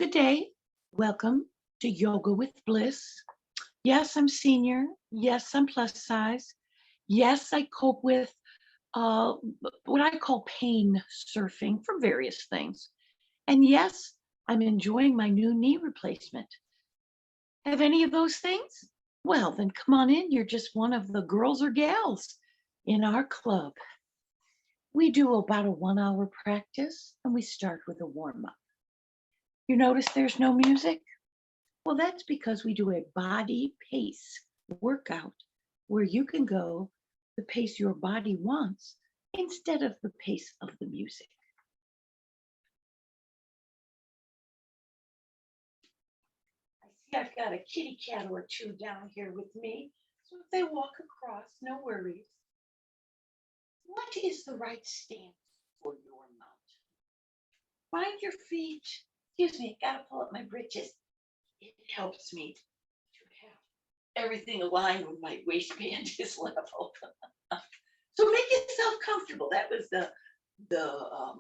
Good day. Welcome to Yoga with Bliss. Yes, I'm senior. Yes, I'm plus size. Yes, I cope with uh, what I call pain surfing from various things. And yes, I'm enjoying my new knee replacement. Have any of those things? Well, then come on in. You're just one of the girls or gals in our club. We do about a 1 hour practice and we start with a warm up. You notice there's no music? Well, that's because we do a body pace workout where you can go the pace your body wants instead of the pace of the music. I see I've got a kitty cat or two down here with me. So if they walk across, no worries. What is the right stance for your mount? Find your feet. Excuse me, I gotta pull up my britches. It helps me to have everything aligned with my waistband is level. So make yourself comfortable. That was the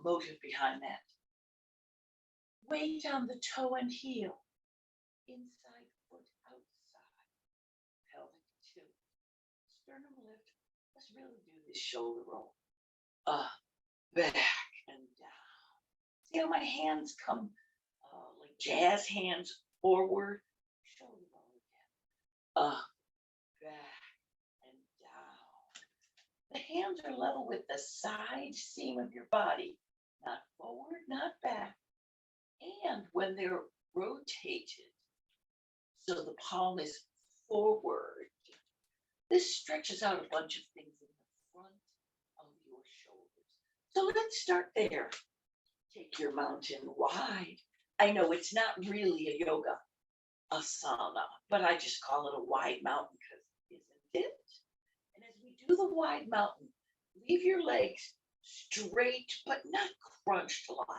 motive behind that. Weight on the toe and heel, inside foot outside, pelvic tilt, sternum lift. Let's really do this shoulder roll. Up, back, and down. See how my hands come like jazz hands forward, shoulder roll again. Up, back, and down. The hands are level with the side seam of your body, not forward, not back. And when they're rotated, so the palm is forward, this stretches out a bunch of things in the front of your shoulders. So let's start there. Take your mountain wide. I know it's not really a yoga asana, but I just call it a wide mountain because isn't it? And as we do the wide mountain, leave your legs straight but not crunched locked.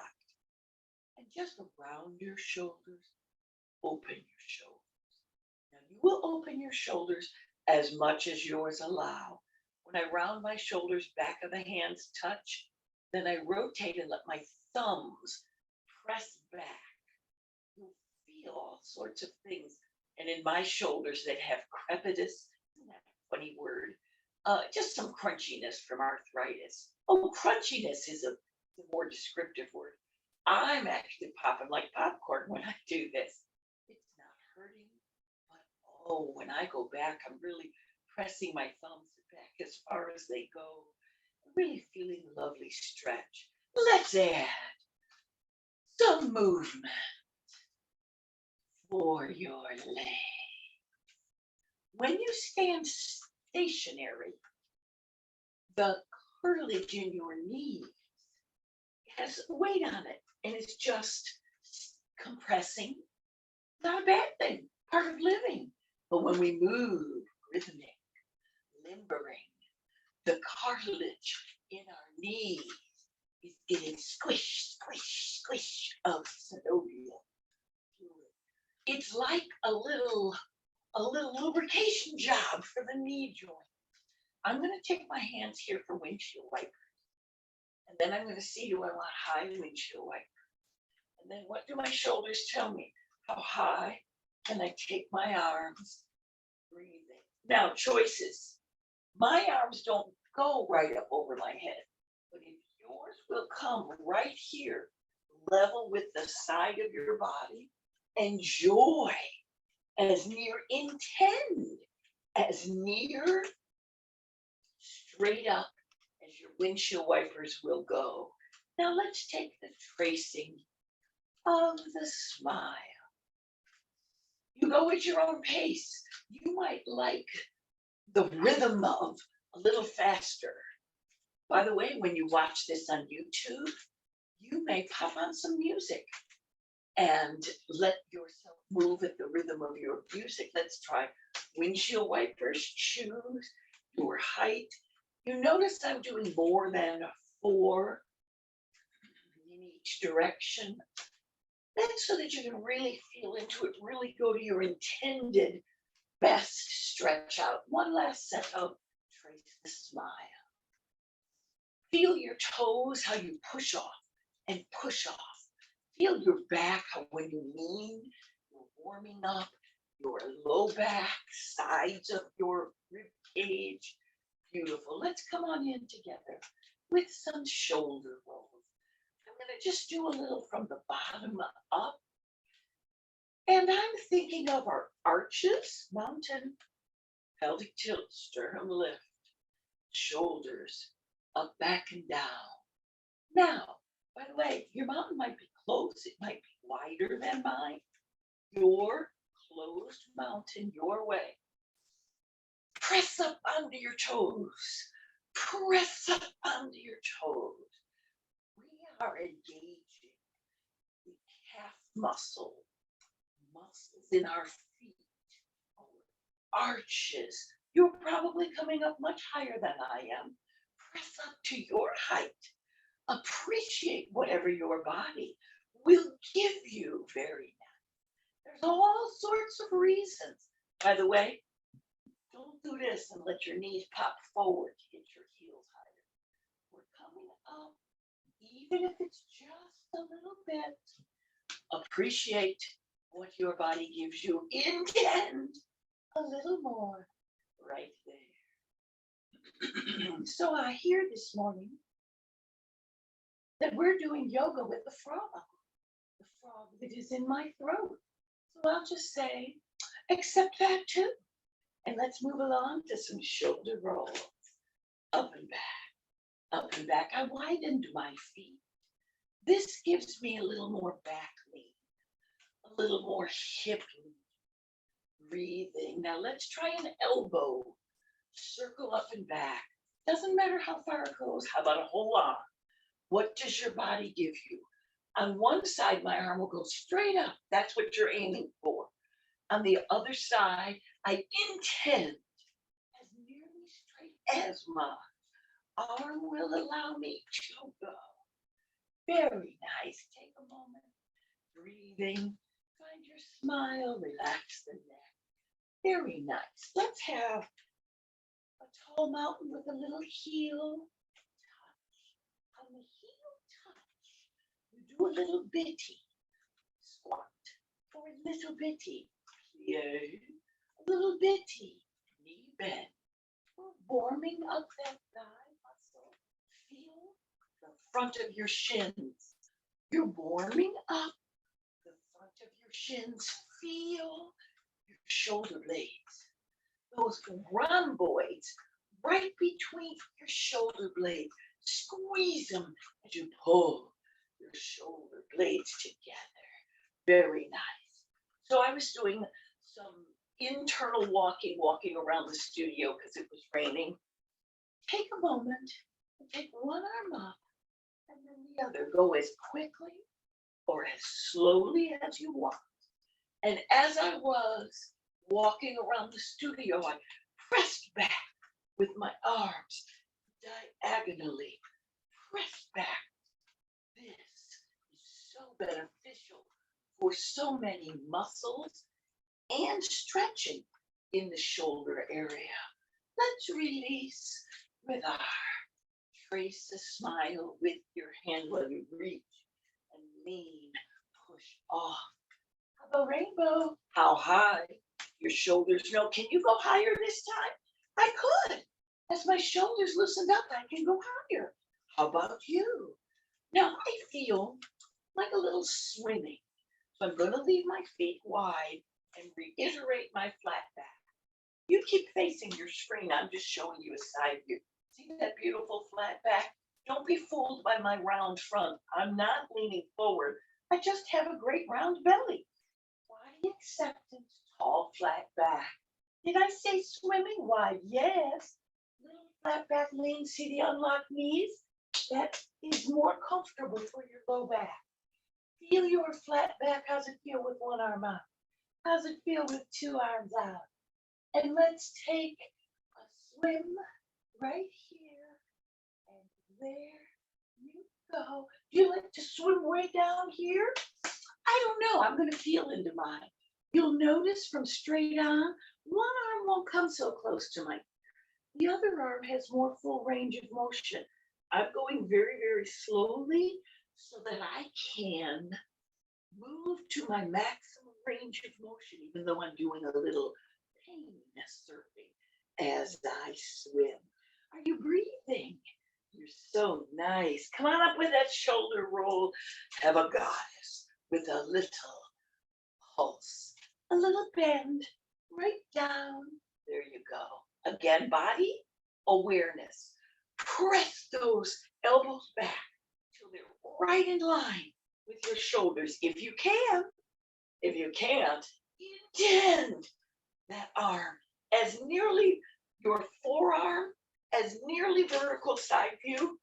And just around your shoulders, open your shoulders. Now you will open your shoulders as much as yours allow. When I round my shoulders, back of the hands touch, then I rotate and let my thumbs press back. You'll feel all sorts of things. And in my shoulders that have crepitus, isn't that a funny word? Just some crunchiness from arthritis. Oh, crunchiness is a more descriptive word. I'm actually popping like popcorn when I do this. It's not hurting, but oh, when I go back, I'm really pressing my thumbs back as far as they go. I'm really feeling a lovely stretch. Let's add some movement for your leg. When you stand stationary, the cartilage in your knees has weight on it and it's just compressing. Not a bad thing, part of living. But when we move, rhythmic, limbering, the cartilage in our knees is getting squish, squish, squish of synovial fluid. It's like a little lubrication job for the knee joint. I'm going to take my hands here for windshield wipers. And then I'm going to see, do I want high windshield wipers? And then what do my shoulders tell me? How high can I take my arms? Breathing. Now, choices. My arms don't go right up over my head, but if yours will come right here, level with the side of your body, enjoy as near intend, as near straight up as your windshield wipers will go. Now let's take the tracing of the smile. You go at your own pace. You might like the rhythm of a little faster. By the way, when you watch this on YouTube, you may pop on some music and let yourself move at the rhythm of your music. Let's try windshield wipers. Choose your height. You notice I'm doing more than 4 in each direction. That's so that you can really feel into it, really go to your intended best stretch out. One last set of trace the smile. Feel your toes, how you push off and push off. Feel your back, how when you lean, you're warming up your low back, sides of your rib cage. Beautiful. Let's come on in together with some shoulder rolls. I'm going to just do a little from the bottom up. And I'm thinking of our arches, mountain, pelvic tilt, sternum lift, shoulders up, back, and down. Now, by the way, your mountain might be close, it might be wider than mine. Your closed mountain your way. Press up onto your toes. Press up onto your toes. We are engaging the calf muscles in our feet, our arches. You're probably coming up much higher than I am. Press up to your height. Appreciate whatever your body will give you. Very nice. There's all sorts of reasons. By the way, don't do this and let your knees pop forward to get your heels higher. We're coming up, even if it's just a little bit. Appreciate what your body gives you. Intend a little more right there. So I hear this morning that we're doing yoga with the frog that is in my throat. So I'll just say, accept that too. And let's move along to some shoulder rolls. Up and back, up and back. I widened my feet. This gives me a little more back lean, a little more hip lean. Breathing. Now let's try an elbow. Circle up and back. Doesn't matter how far it goes. How about a whole arm? What does your body give you? On one side, my arm will go straight up. That's what you're aiming for. On the other side, I intend as nearly straight as my arm will allow me to go. Very nice. Take a moment. Breathing. Find your smile. Relax the neck. Very nice. Let's have a tall mountain with a little heel touch. On the heel touch, you do a little bitty squat or a little bitty plie, a little bitty knee bend. We're warming up that thigh muscle. Feel the front of your shins. You're warming up the front of your shins. Feel your shoulder blades. Those rhomboids right between your shoulder blades. Squeeze them as you pull your shoulder blades together. Very nice. So I was doing some internal walking around the studio because it was raining. Take a moment and take one arm up and then the other. Go as quickly or as slowly as you want. And as I was walking around the studio, I pressed back with my arms diagonally. Press back. This is so beneficial for so many muscles and stretching in the shoulder area. Let's release with our trace a smile with your hand while you reach and lean, push off. How about rainbow? How high? Your shoulders know. Can you go higher this time? I could. As my shoulders loosened up, I can go higher. How about you? Now I feel like a little swimming. So I'm going to leave my feet wide and reiterate my flat back. You keep facing your screen. I'm just showing you a side view. See that beautiful flat back? Don't be fooled by my round front. I'm not leaning forward. I just have a great round belly. Body acceptance, tall, flat back. Did I say swimming? Why, yes. Little flat back lean, see the unlocked knees? That is more comfortable for your low back. Feel your flat back. How's it feel with one arm out? How's it feel with two arms out? And let's take a swim right here. And there you go. Do you like to swim way down here? I don't know. I'm going to feel into mine. You'll notice from straight on, one arm won't come so close to my ear. The other arm has more full range of motion. I'm going very, very slowly so that I can move to my maximum range of motion, even though I'm doing a little painless surfing as I swim. Are you breathing? You're so nice. Come on up with that shoulder roll. Have a goddess with a little pulse, a little bend right down. There you go. Again, body awareness. Press those elbows back till they're right in line with your shoulders. If you can, if you can't, intend that arm as nearly your forearm, as nearly vertical side view.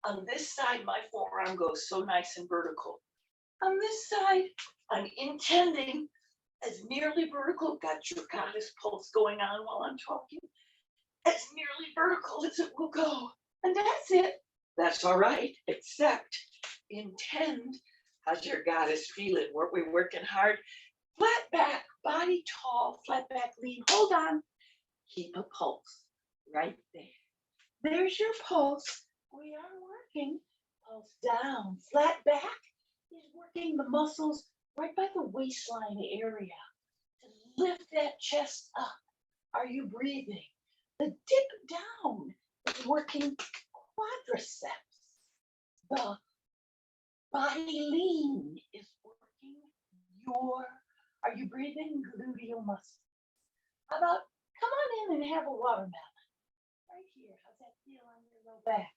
On this side, my forearm goes so nice and vertical. On this side, I'm intending as nearly vertical, got your goddess pulse going on while I'm talking, as nearly vertical as it will go. And that's it. That's all right, except intend. How's your goddess feeling? Weren't we working hard? Flat back, body tall, flat back, lean. Hold on. Keep a pulse right there. There's your pulse. We are working. Pulse down. Flat back is working the muscles right by the waistline area to lift that chest up. Are you breathing? The dip down is working quadriceps. The body lean is working your, are you breathing? Gluteal muscles. How about come on in and have a watermelon? Right here. How's that feel on your low back?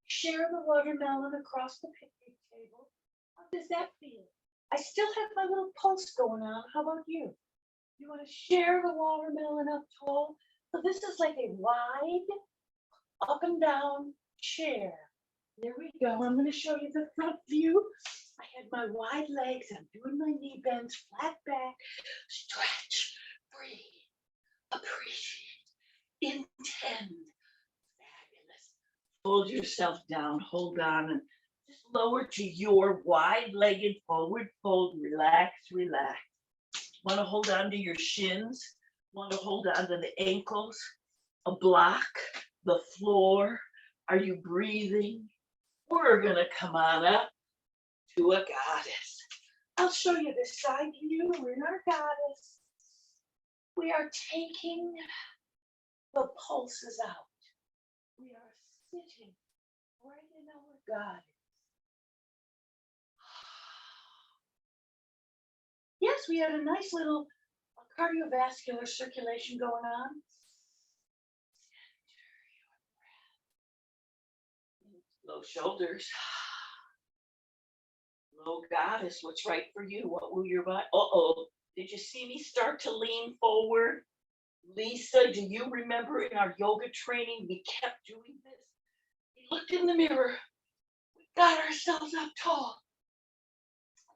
Share the watermelon across the picnic table. How does that feel? I still have my little pulse going on. How about you? You want to share the watermelon up tall? So this is like a wide up and down chair. There we go. I'm going to show you the front view. I had my wide legs. I'm doing my knee bends, flat back. Stretch, breathe, appreciate, intend. Fabulous. Fold yourself down. Hold on and just lower to your wide-legged forward fold. Relax, relax. Want to hold on to your shins. Want to hold on to the ankles. A block, the floor. Are you breathing? We're going to come on up to a goddess. I'll show you the side view. We're in our goddess. We are taking the pulses out. We are sitting right in our goddess. Yes, we had a nice little cardiovascular circulation going on. Low shoulders. Low goddess, what's right for you? What will your body? Uh-oh. Did you see me start to lean forward? Lisa, do you remember in our yoga training, we kept doing this? We looked in the mirror. We got ourselves up tall.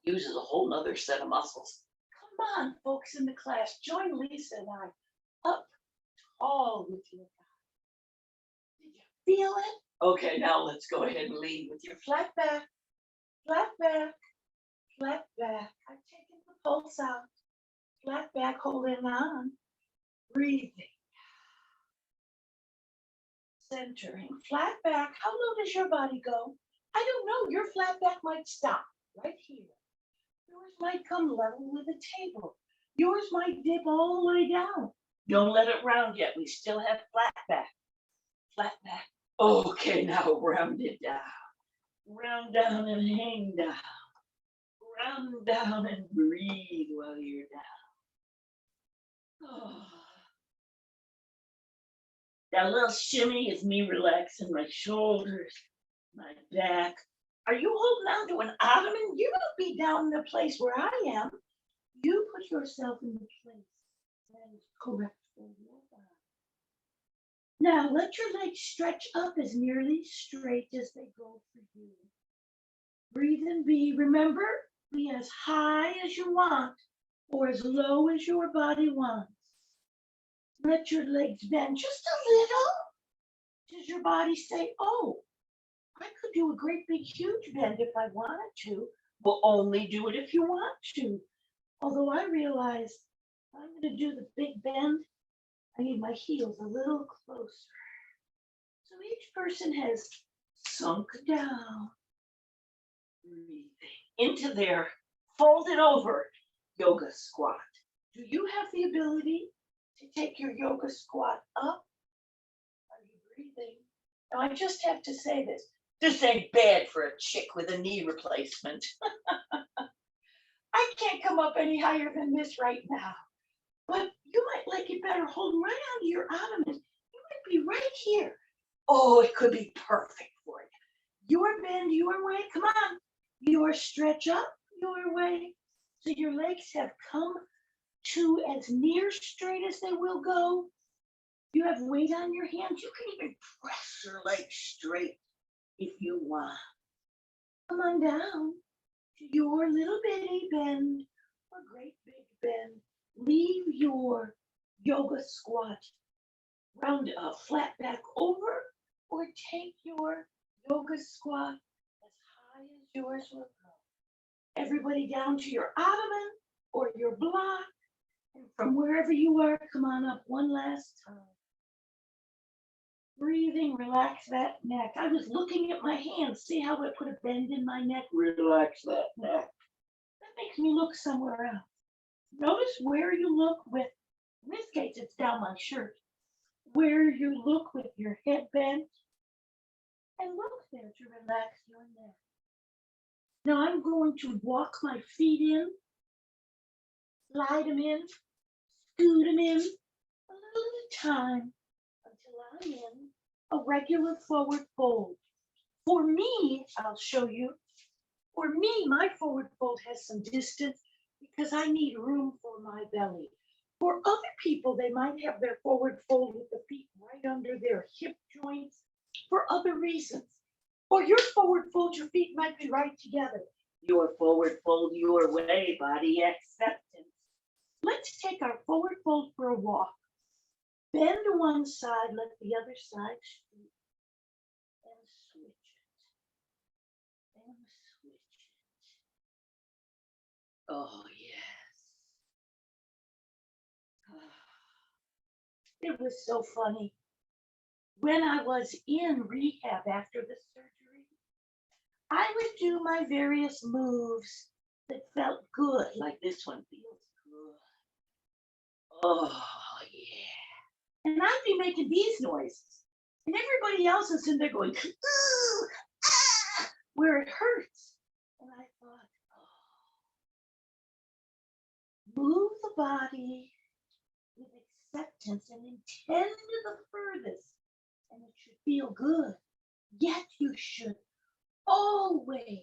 Uses a whole nother set of muscles. Come on, folks in the class. Join Lisa and I up tall with your body. Did you feel it? Okay, now let's go ahead and lead with your flat back, flat back, flat back. I'm taking the pulse out. Flat back, holding on. Breathing. Centering. Flat back. How low does your body go? I don't know. Your flat back might stop right here. Yours might come level with the table. Yours might dip all the way down. Don't let it round yet. We still have flat back. Flat back. Okay, now round it down. Round down and hang down. Round down and breathe while you're down. Oh. That little shimmy is me relaxing my shoulders, my back. Are you holding on to an ottoman? You don't be down in the place where I am. You put yourself in the place that is correct for your body. Now let your legs stretch up as nearly straight as they go for you. Breathe and be. Remember, be as high as you want or as low as your body wants. Let your legs bend just a little. Does your body say, oh, I could do a great big huge bend if I wanted to? Well, only do it if you want to. Although I realize I'm going to do the big bend, I need my heels a little closer. So each person has sunk down, breathing into their folded over yoga squat. Do you have the ability to take your yoga squat up? Are you breathing? Now, I just have to say this. This ain't bad for a chick with a knee replacement. I can't come up any higher than this right now. But you might like it better holding right onto your abdomen. You might be right here. Oh, it could be perfect for you. Your bend, your way. Come on. Your stretch up, your way. So your legs have come to as near straight as they will go. You have weight on your hands. You can even press your legs straight if you want. Come on down to your little bitty bend or great big bend. Leave your yoga squat round flat back over, or take your yoga squat as high as yours will go. Everybody down to your ottoman or your block, and from wherever you are, come on up one last time. Breathing, relax that neck. I was looking at my hands. See how I put a bend in my neck? Relax that neck. That makes me look somewhere else. Notice where you look with, in this case, it's down my shirt, where you look with your head bent, and look there to relax your neck. Now I'm going to walk my feet in, slide them in, scoot them in, a little at a time, until I'm in a regular forward fold. For me, I'll show you, for me, my forward fold has some distance because I need room for my belly. For other people, they might have their forward fold with the feet right under their hip joints for other reasons. Or your forward fold, your feet might be right together. Your forward fold, your way, body acceptance. Let's take our forward fold for a walk. Bend to one side, let the other side scoot, and switch it, and switch it. Oh, yes. It was so funny. When I was in rehab after the surgery, I would do my various moves that felt good, like this one feels good. Oh, yeah. And I'd be making these noises. And everybody else is in there going, ooh, ah, where it hurts. And I thought, oh, move the body with acceptance and intend the furthest. And it should feel good. Yet you should always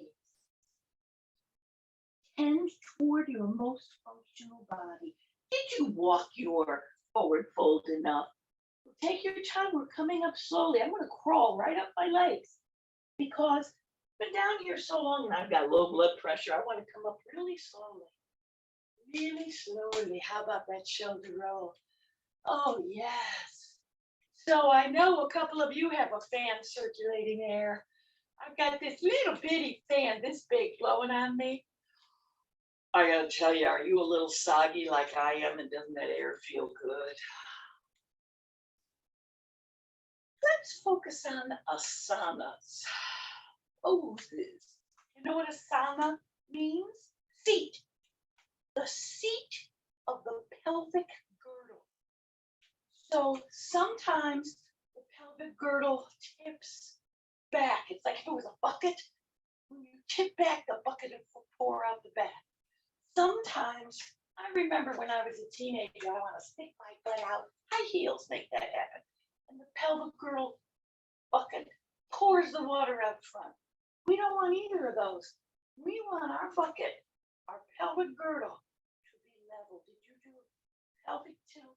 tend toward your most functional body. Did you walk your forward fold enough? Take your time. We're coming up slowly. I'm going to crawl right up my legs because I've been down here so long and I've got low blood pressure. I want to come up really slowly. Really slowly. How about that shoulder roll? Oh, yes. So I know a couple of you have a fan circulating air. I've got this little bitty fan this big blowing on me. I gotta tell you, are you a little soggy like I am, and doesn't that air feel good? Let's focus on asanas. Poses. You know what asana means? Seat. The seat of the pelvic girdle. So sometimes the pelvic girdle tips back. It's like if it was a bucket. When you tip back, the bucket will pour out the back. Sometimes, I remember when I was a teenager, I want to stick my butt out. High heels make that happen. And the pelvic girdle bucket pours the water out front. We don't want either of those. We want our bucket, our pelvic girdle, to be level. Did you do a pelvic tilt?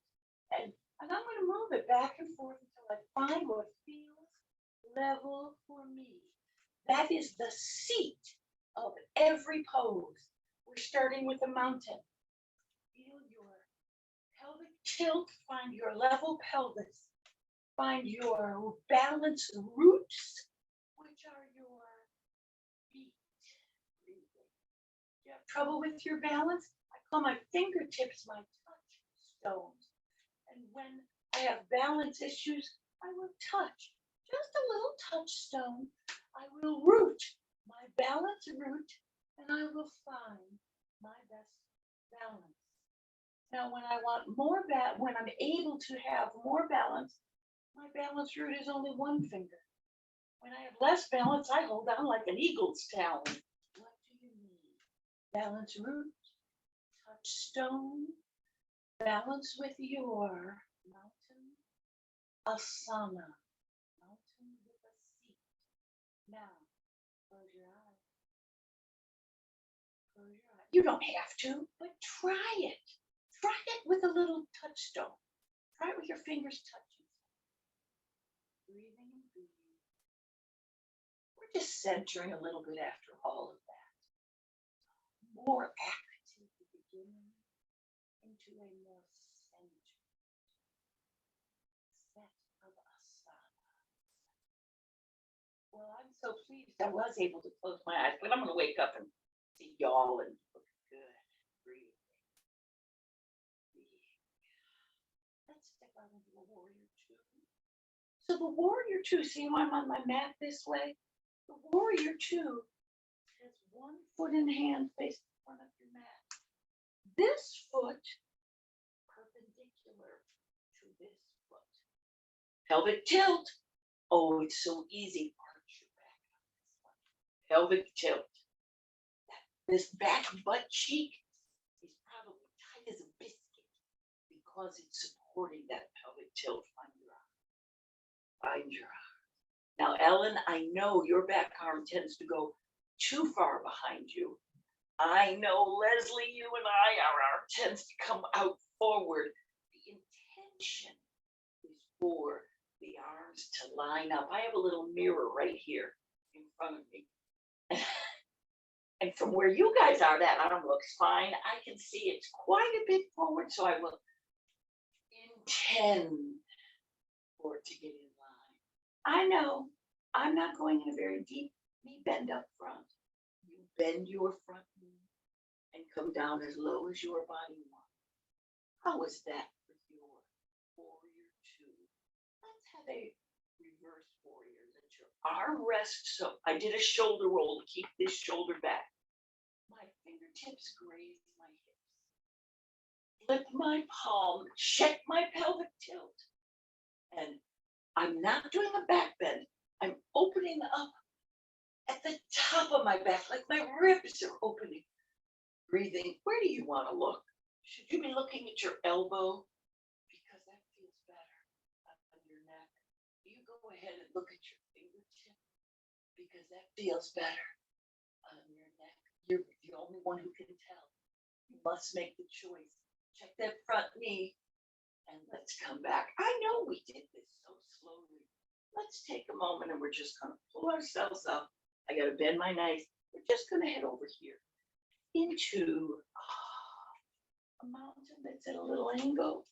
And I'm going to move it back and forth until I find what feels level for me. That is the seat of every pose. We're starting with a mountain. Feel your pelvic tilt, find your level pelvis, find your balanced roots, which are your feet. You have trouble with your balance? I call my fingertips my touchstones. And when I have balance issues, I will touch, just a little touchstone. I will root my balance root, and I will find my best balance. Now, when I want more when I'm able to have more balance, my balance root is only one finger. When I have less balance, I hold on like an eagle's talon. What do you need? Balance root, touchstone, balance with your mountain asana. Mountain with a seat. Now, close your eyes. Close your eyes. You don't have to, but try it. Try it with a little touchstone. Try it with your fingers touching. Breathing and breathing. We're just centering a little bit after all of that. More active at the beginning into a more centered set of asana. Well, I'm so pleased I was able to close my eyes, but I'm going to wake up and see y'all and look good. Breathe. Let's step out into the warrior two. So the warrior two, see how I'm on my mat this way? The warrior two has one foot in hand facing in front of your mat. This foot perpendicular to this foot. Pelvic tilt. Oh, it's so easy. Arch your back on this one. Pelvic tilt. This back butt cheek is probably tight as a biscuit because it's supporting that pelvic tilt. Find your arm. Find your arm. Now, Ellen, I know your back arm tends to go too far behind you. I know, Leslie, you and our arm tends to come out forward. The intention is for the arms to line up. I have a little mirror right here in front of me. And from where you guys are, that arm looks fine. I can see it's quite a bit forward, so I will intend for it to get in line. I know I'm not going in a very deep knee bend up front. You bend your front knee and come down as low as your body wants. How was that for your warrior two? Let's have a reverse warrior. Let your arm rest. So I did a shoulder roll to keep this shoulder back. My fingertips graze my hips. Flip my palm, check my pelvic tilt. And I'm not doing a back bend. I'm opening up at the top of my back, like my ribs are opening. Breathing. Where do you want to look? Should you be looking at your elbow? Because that feels better on your neck. You go ahead and look at your fingertip because that feels better on your neck. You're the only one who can tell. You must make the choice. Check that front knee and let's come back. I know we did this so slowly. Let's take a moment and we're just going to pull ourselves up. I got to bend my knees. We're just going to head over here into a mountain that's at a little angle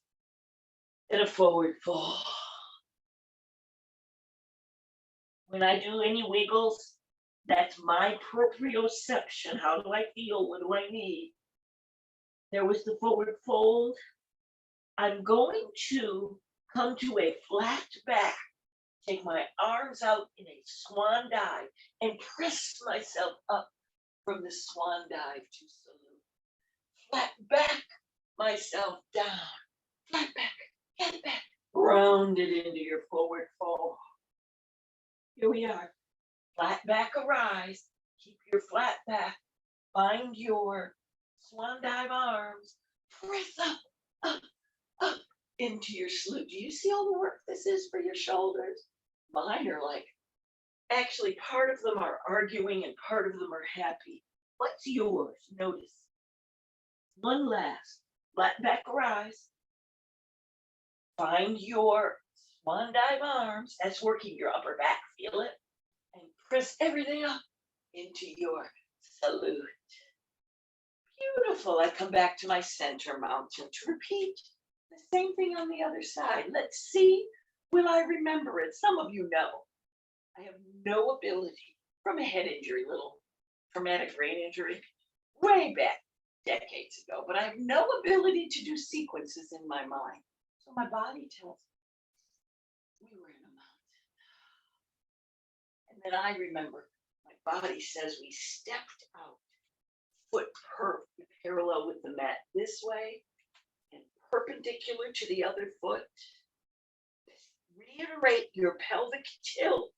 and a forward fold. When I do any wiggles, that's my proprioception. How do I feel? What do I need? There was the forward fold. I'm going to come to a flat back, take my arms out in a swan dive, and press myself up from the swan dive to salute. Flat back myself down. Flat back, head back, rounded into your forward fold. Here we are. Flat back arise. Keep your flat back. Find your swan dive arms. Press up into your salute. Do you see all the work this is for your shoulders? Mine are like, actually, part of them are arguing and part of them are happy. What's yours? Notice. One last. Flat back rise. Find your swan dive arms. That's working your upper back. Feel it? And press everything up into your salute. Beautiful. I come back to my center mountain to repeat the same thing on the other side. Let's see. Will I remember it? Some of you know. I have no ability from a head injury, little traumatic brain injury, way back decades ago, but I have no ability to do sequences in my mind. So my body tells me we were in a mountain. And then I remember my body says we stepped out, foot parallel with the mat this way and perpendicular to the other foot. Reiterate your pelvic tilt.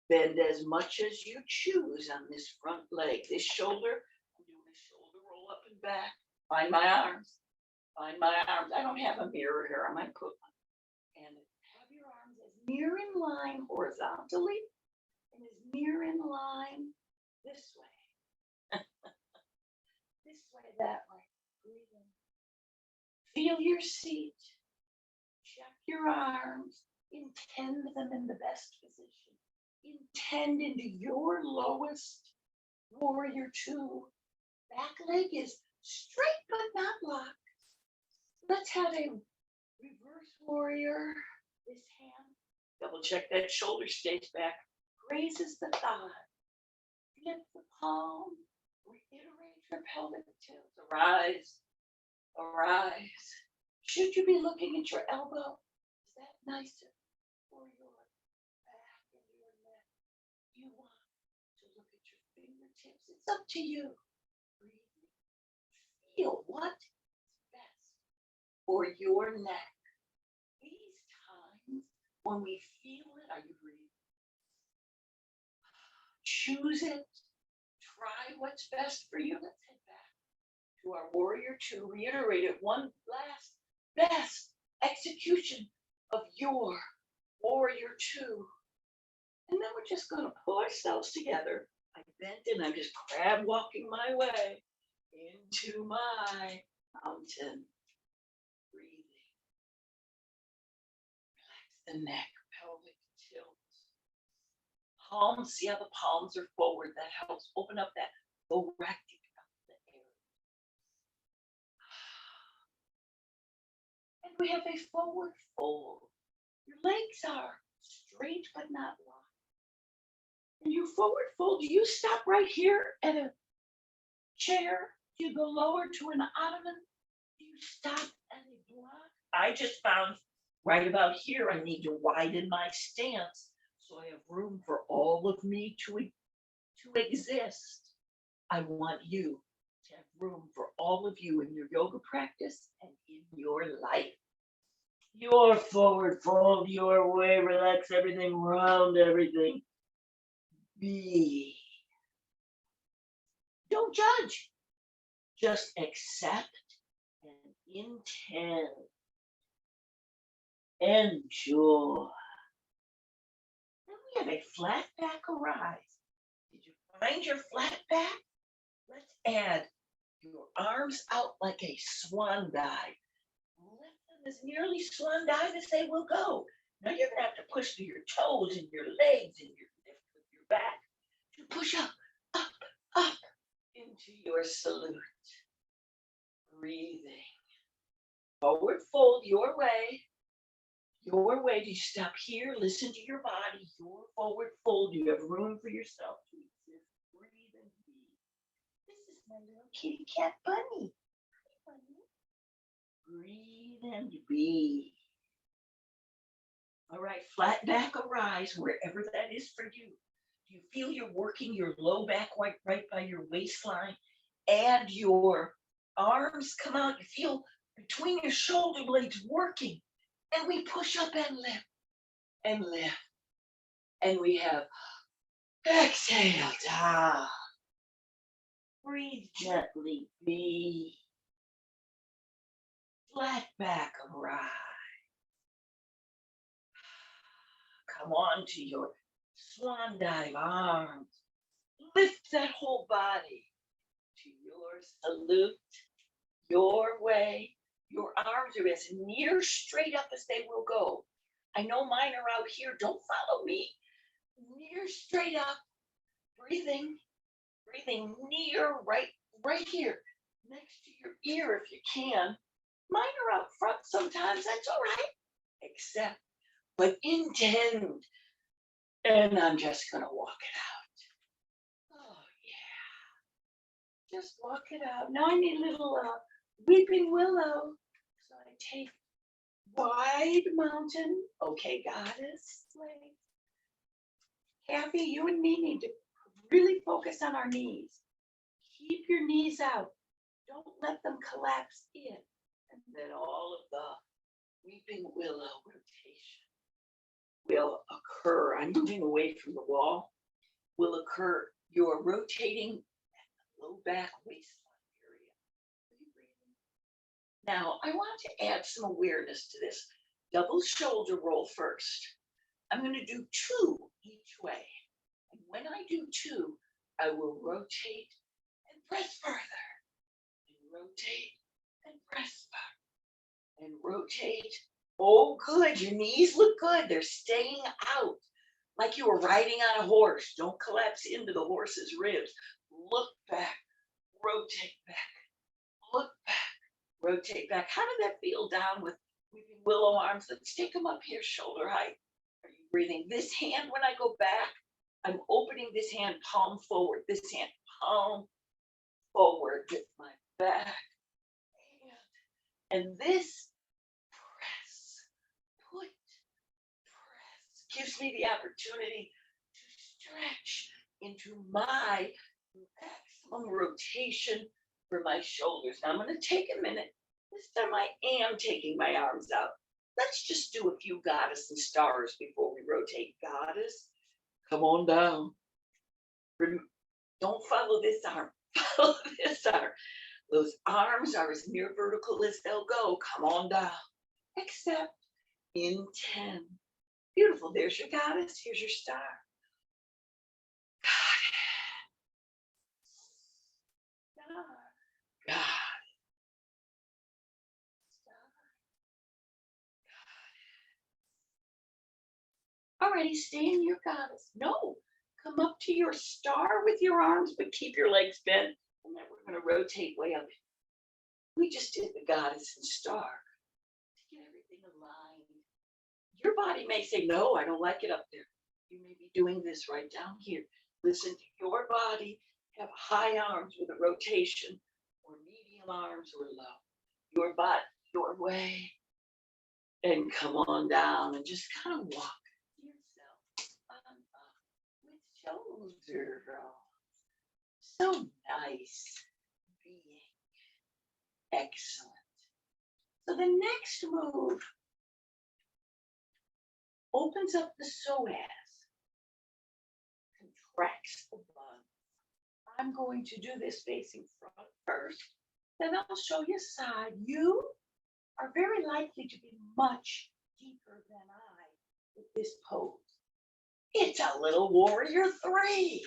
Bend as much as you choose on this front leg. This shoulder, I'm doing a shoulder roll up and back. Find my arms. Find my arms. I don't have a mirror here. I might put one. And have your arms as near in line horizontally and as near in line this way. This way, that way. Breathe in. Feel your seat. Check your arms. Intend them in the best position. Intend into your lowest warrior two. Back leg is straight but not locked. Let's have a reverse warrior. This hand, double check that shoulder stays back, raises the thigh. Flip the palm, reiterate your pelvic tilt. Arise, arise. Should you be looking at your elbow? Is that nicer for your back and your neck? You want to look at your fingertips? It's up to you. Breathe. Feel what is best for your neck. These times when we feel it, are you breathing? Choose it. Try what's best for you. Let's head back to our warrior two. Reiterate it. One last best execution of your warrior two. And then we're just going to pull ourselves together. I bent and I'm just crab walking my way into my mountain. Breathing. Relax the neck, pelvic tilt. Palms, see how the palms are forward. That helps open up that thoracic area. And we have a forward fold. Your legs are straight but not locked. And you forward fold, do you stop right here at a chair? Do you go lower to an ottoman? Do you stop at a block? I just found right about here I need to widen my stance so I have room for all of me to exist. I want you to have room for all of you in your yoga practice and in your life. Your forward fold, your way, relax everything, round everything. Be. Don't judge. Just accept and intend. Enjoy. Then we have a flat back arise. Did you find your flat back? Let's add your arms out like a swan dive. Lift them as nearly swan dive as they will go. Now you're going to have to push through your toes and your legs and your lift with your back to push up, up into your salute. Breathing. Forward fold your way. Your way. Do you stop here? Listen to your body. Your forward fold. You have room for yourself to exist. Breathe and be. This is my little kitty cat bunny. Hi, bunny. Breathe and be. All right, flat back arise wherever that is for you. Do you feel you're working your low back right by your waistline? Add your arms come out. You feel between your shoulder blades working. And we push up and lift and lift. And we have exhale down. Breathe gently, be. Flat back arise. Come on to your swan dive arms. Lift that whole body to your salute, your way. Your arms are as near straight up as they will go. I know mine are out here. Don't follow me. Near straight up. Breathing near right here. Next to your ear if you can. Mine are out front sometimes. That's all right. Accept. But intend. And I'm just going to walk it out. Oh, yeah. Just walk it out. Now I need a little weeping willow. So I take wide mountain. Okay, goddess. Like, Kathy, you and me need to really focus on our knees. Keep your knees out. Don't let them collapse in. And then all of the weeping willow rotation will occur. I'm moving away from the wall. Will occur. You're rotating at the low back waistline area. Are you breathing? Now, I want to add some awareness to this. Double shoulder roll first. I'm going to do two each way. And when I do two, I will rotate and press further. And rotate and press further. And rotate. Oh, good. Your knees look good. They're staying out like you were riding on a horse. Don't collapse into the horse's ribs. Look back. Rotate back. Look back. Rotate back. How did that feel down with weeping willow arms? Let's take them up here, shoulder height. Are you breathing? This hand, when I go back, I'm opening this hand palm forward. This hand palm forward with my back hand. And this press, put, press, gives me the opportunity to stretch into my maximum rotation for my shoulders. Now I'm going to take a minute. This time I am taking my arms out. Let's just do a few goddess and stars before we rotate. Goddess, come on down. Don't follow this arm. Follow this arm. Those arms are as near vertical as they'll go. Come on down. Except in 10. Beautiful. There's your goddess. Here's your star. Goddess. Star. God. Alrighty, stay in your goddess. No, come up to your star with your arms, but keep your legs bent. And then we're going to rotate way up. We just did the goddess and star to get everything aligned. Your body may say, no, I don't like it up there. You may be doing this right down here. Listen to your body. Have high arms with a rotation, or medium arms or low. Your body, your way. And come on down and just kind of walk yourself on up with shoulder rolls. So nice being. Excellent. So the next move opens up the psoas, contracts the butt. I'm going to do this facing front first, then I'll show you side. You are very likely to be much deeper than I with this pose. It's a little warrior 3.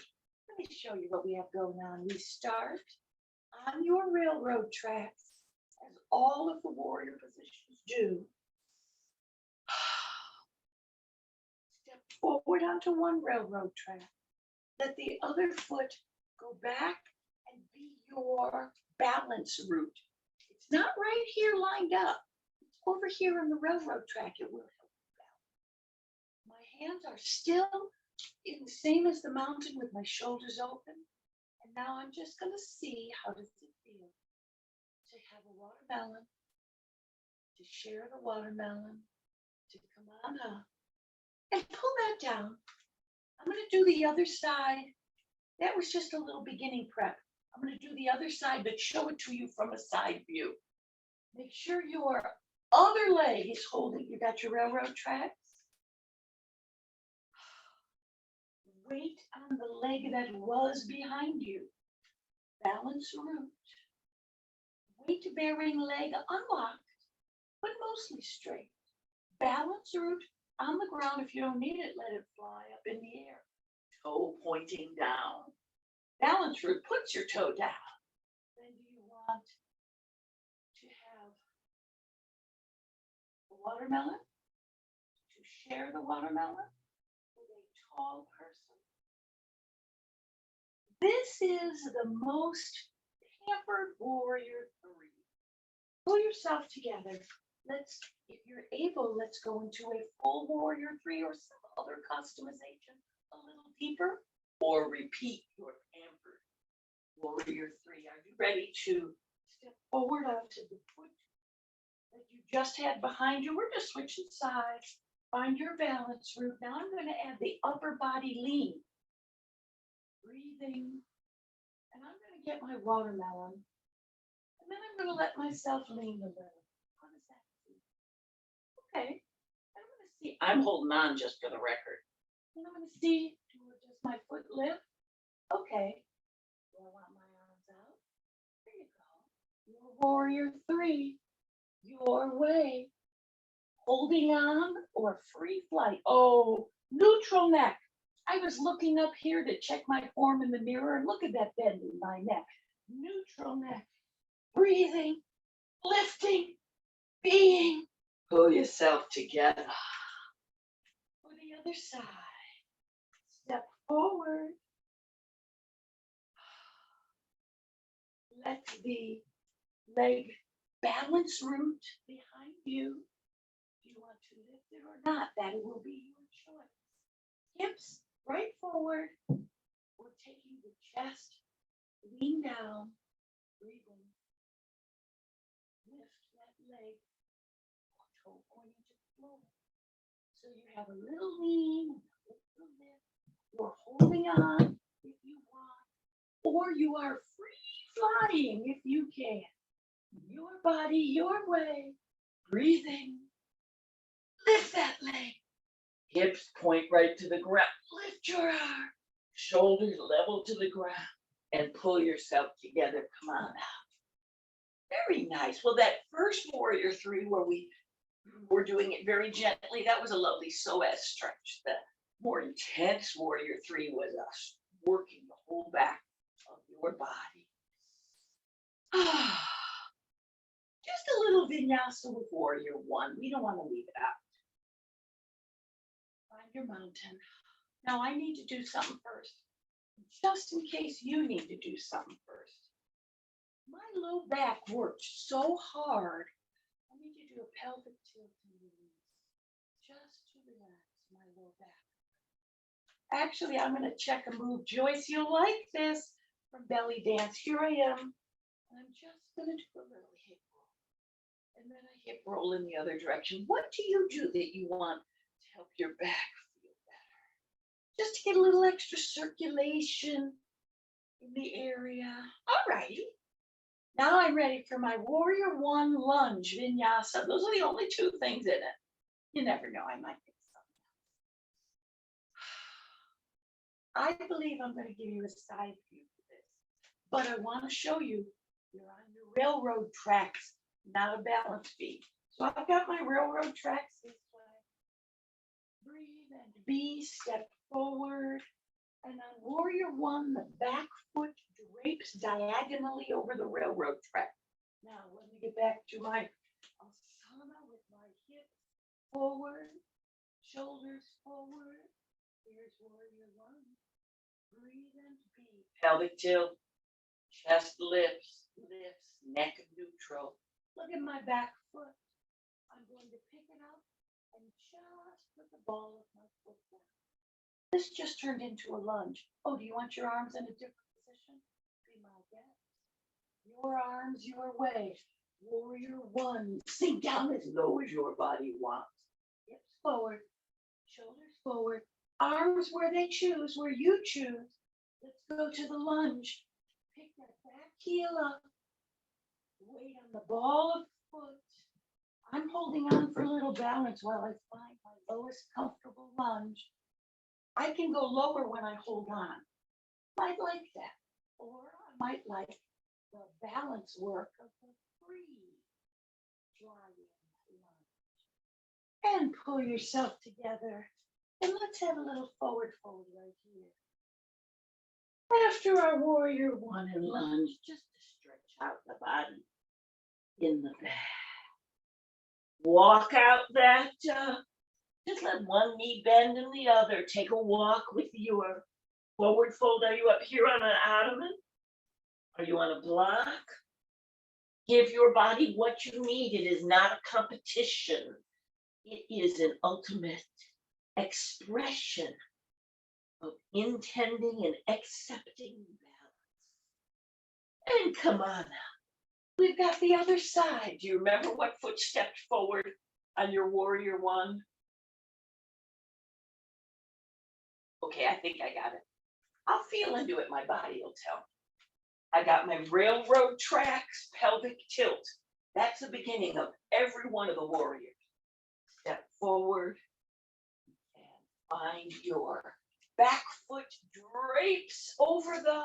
Let me show you what we have going on. We start on your railroad tracks, as all of the warrior positions do. Step forward onto one railroad track. Let the other foot go back and be your balance route. It's not right here lined up. It's over here on the railroad track. It will help you balance. My hands are still in the same as the mountain with my shoulders open. And now I'm just going to see, how does it feel to have a watermelon, to share the watermelon, to come on up and pull that down. I'm going to do the other side. That was just a little beginning prep. I'm going to do the other side, but show it to you from a side view. Make sure your other leg is holding. You got your railroad tracks. Weight on the leg that was behind you. Balance root. Weight bearing leg unlocked, but mostly straight. Balance root on the ground. If you don't need it, let it fly up in the air. Toe pointing down. Balance root puts your toe down. Then do you want to have a watermelon? To share the watermelon with a tall person? This is the most pampered warrior 3. Pull yourself together. If you're able, let's go into a full warrior 3 or some other customization a little deeper, or repeat your pampered warrior 3. Are you ready to step forward onto the foot that you just had behind you? We're just switching sides. Find your balance root. Now I'm going to add the upper body lean. Breathing. And I'm going to get my watermelon And then I'm going to let myself lean a little. How does that feel? Okay. I'm going to see. I'm holding on just for the record. And I'm going to see, does my foot lift? Okay. Do I want my arms out? There you go. Your warrior three. Your way. Holding on or free flight. Oh, neutral neck. I was looking up here to check my form in the mirror and look at that bend in my neck. Neutral neck. Breathing, lifting, being. Pull yourself together. For the other side. Step forward. Let the leg balance root behind you. Do you want to lift it or not? That will be your choice. Hips right forward. We're taking the chest, lean down, breathing. Lift that leg, toe pointing to the floor. So you have a little lean, a little lift. You're holding on if you want, or you are free flying if you can. Your body, your way. Breathing. Lift that leg. Hips point right to the ground. Lift your arm. Shoulders level to the ground. And pull yourself together. Come on out. Very nice. Well, that first warrior three where we were doing it very gently, that was a lovely psoas stretch. The more intense warrior three was us working the whole back of your body. Just a little vinyasa with warrior one. We don't want to leave it out. Find your mountain. Now I need to do something first. Just in case you need to do something first. My low back worked so hard. I need to do a pelvic tilt and release. Just to relax my low back. Actually, I'm going to check a move. Joyce, you'll like this from belly dance. Here I am. And I'm just going to do a little hip roll. And then a hip roll in the other direction. What do you do that you want to help your back feel better? Just to get a little extra circulation in the area. All righty. Now I'm ready for my warrior one lunge vinyasa. Those are the only two things in it. You never know, I might get something else. I believe I'm going to give you a side view for this, but I want to show you you're on the railroad tracks, not a balance beat. So I've got my railroad tracks this way. Breathe and be, step forward. And on warrior one, the back foot drapes diagonally over the railroad track. Now let me get back to my asana with my hips forward, shoulders forward. Here's warrior one. Breathe and be. Pelvic tilt, chest lifts, neck neutral. Look at my back foot. I'm going to pick it up and just put the ball of my foot down. This just turned into a lunge. Oh, do you want your arms in a different position? Be my guest. Your arms your way. Warrior one. Sink down as low as your body wants. Hips forward. Shoulders forward. Arms where they choose, where you choose. Let's go to the lunge. Pick that back heel up. Weight on the ball of foot. I'm holding on for a little balance while I find my lowest comfortable lunge. I can go lower when I hold on. Might like that. Or I might like the balance work of the free flying lunge. And pull yourself together. And let's have a little forward fold right here. After our warrior one and lunge, just to stretch out the body in the back. Walk out that, just let one knee bend and the other. Take a walk with your forward fold. Are you up here on an ottoman? Are you on a block? Give your body what you need. It is not a competition. It is an ultimate expression of intending and accepting balance. And come on now. We've got the other side. Do you remember what foot stepped forward on your warrior one? Okay, I think I got it. I'll feel into it. My body will tell me. I got my railroad tracks, pelvic tilt. That's the beginning of every one of the warriors. Step forward and find your back foot drapes over the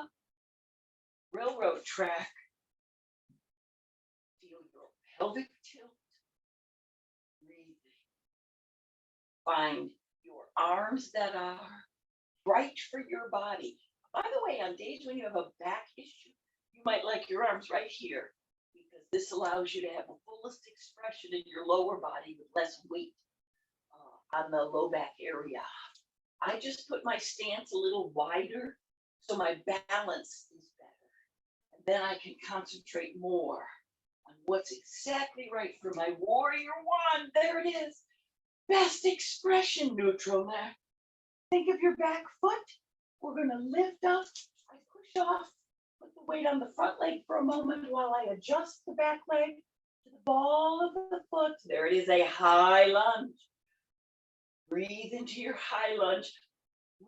railroad track. Feel your pelvic tilt. Breathing. Find your arms that are right for your body. By the way, on days when you have a back issue, you might like your arms right here because this allows you to have a fullest expression in your lower body with less weight on the low back area. I just put my stance a little wider so my balance is better. And then I can concentrate more on what's exactly right for my warrior one. There it is. Best expression, neutral neck. Think of your back foot. We're going to lift up. I push off. Put the weight on the front leg for a moment while I adjust the back leg to the ball of the foot. There it is, a high lunge. Breathe into your high lunge.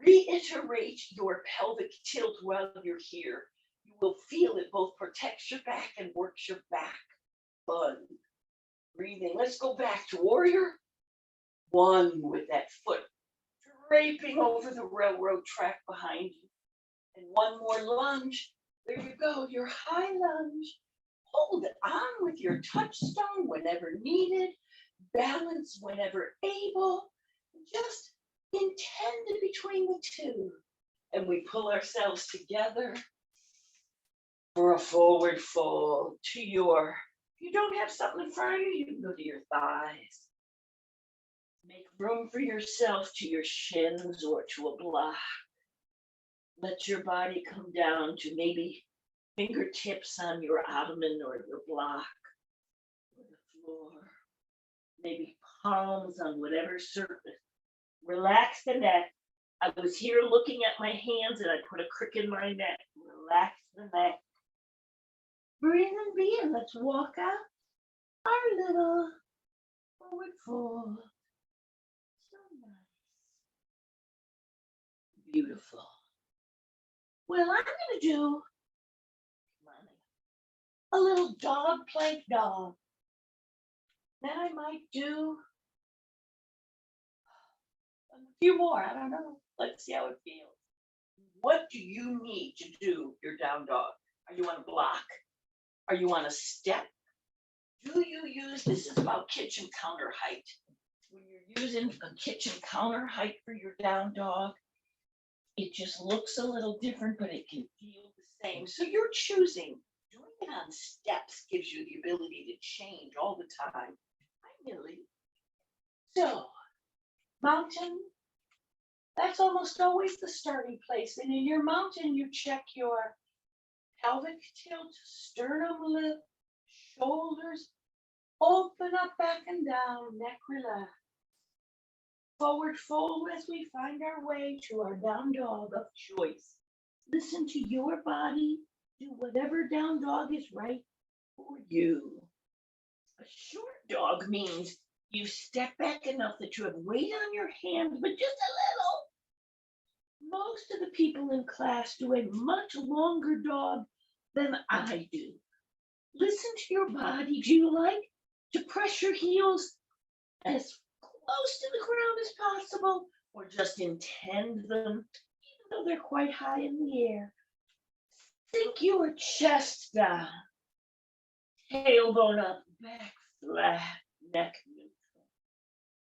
Reiterate your pelvic tilt while you're here. You will feel it both protects your back and works your back. Fun. Breathing. Let's go back to warrior one with that foot draping over the railroad track behind you. And one more lunge. There you go, your high lunge. Hold it on with your touchstone whenever needed. Balance whenever able. Just intend between the two. And we pull ourselves together for a forward fold to your, if you don't have something in front of you, you can go to your thighs. Make room for yourself to your shins or to a block. Let your body come down to maybe fingertips on your abdomen or your block or the floor. Maybe palms on whatever surface. Relax the neck. I was here looking at my hands and I put a crick in my neck. Relax the neck. Breathe and be in. Let's walk out our little forward fold. So nice. Beautiful. Well, I'm going to do a little dog plank dog. Then I might do a few more. I don't know. Let's see how it feels. What do you need to do your down dog? Are you on a block? Are you on a step? Do you use, this is about kitchen counter height. When you're using a kitchen counter height for your down dog, it just looks a little different, but it can feel the same. So you're choosing. Doing it on steps gives you the ability to change all the time. Hi, Millie. So, mountain, that's almost always the starting place. And in your mountain, you check your pelvic tilt, sternum lift, shoulders, open up, back and down, neck relax. Forward fold as we find our way to our down dog of choice. Listen to your body. Do whatever down dog is right for you. A short dog means you step back enough that you have weight on your hands, but just a little. Most of the people in class do a much longer dog than I do. Listen to your body. Do you like to press your heels as close to the ground as possible, or just intend them, even though they're quite high in the air? Sink your chest down, tailbone up, back flat, neck neutral.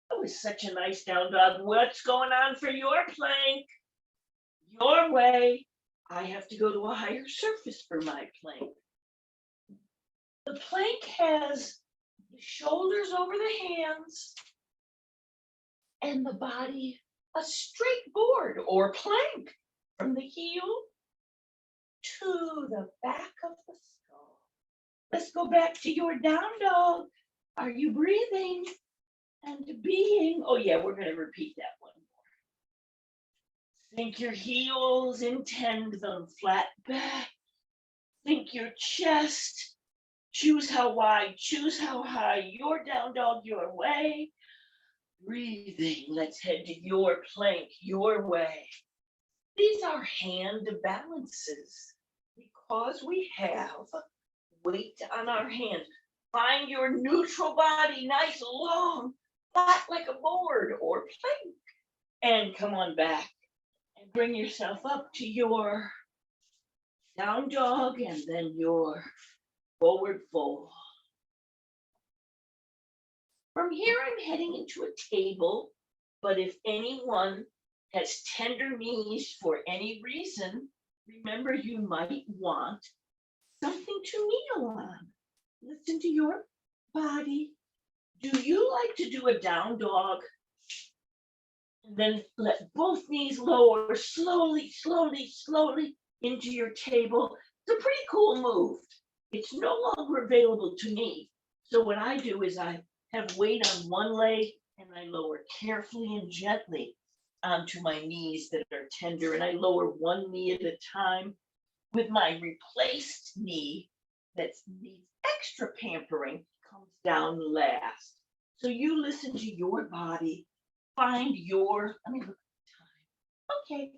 That was such a nice down dog. What's going on for your plank? Your way. I have to go to a higher surface for my plank. The plank has the shoulders over the hands and the body a straight board or plank from the heel to the back of the skull. Let's go back to your down dog. Are you breathing and being? Oh yeah, we're going to repeat that one more. Think your heels, intend them flat back. Think your chest. Choose how wide, choose how high. Your down dog, your way. Breathing. Let's head to your plank, your way. These are hand balances. We because we have weight on our hands. Find your neutral body, nice, long, flat like a board or plank. And come on back and bring yourself up to your down dog and then your forward fold. From here, I'm heading into a table, but if anyone has tender knees for any reason, remember you might want something to kneel on. Listen to your body. Do you like to do a down dog? And then let both knees lower slowly, slowly, slowly into your table. It's a pretty cool move. It's no longer available to me. So what I do is I have weight on one leg and I lower carefully and gently onto my knees that are tender. And I lower one knee at a time with my replaced knee that needs extra pampering comes down last. So you listen to your body, find your, let me look at the time. Okay.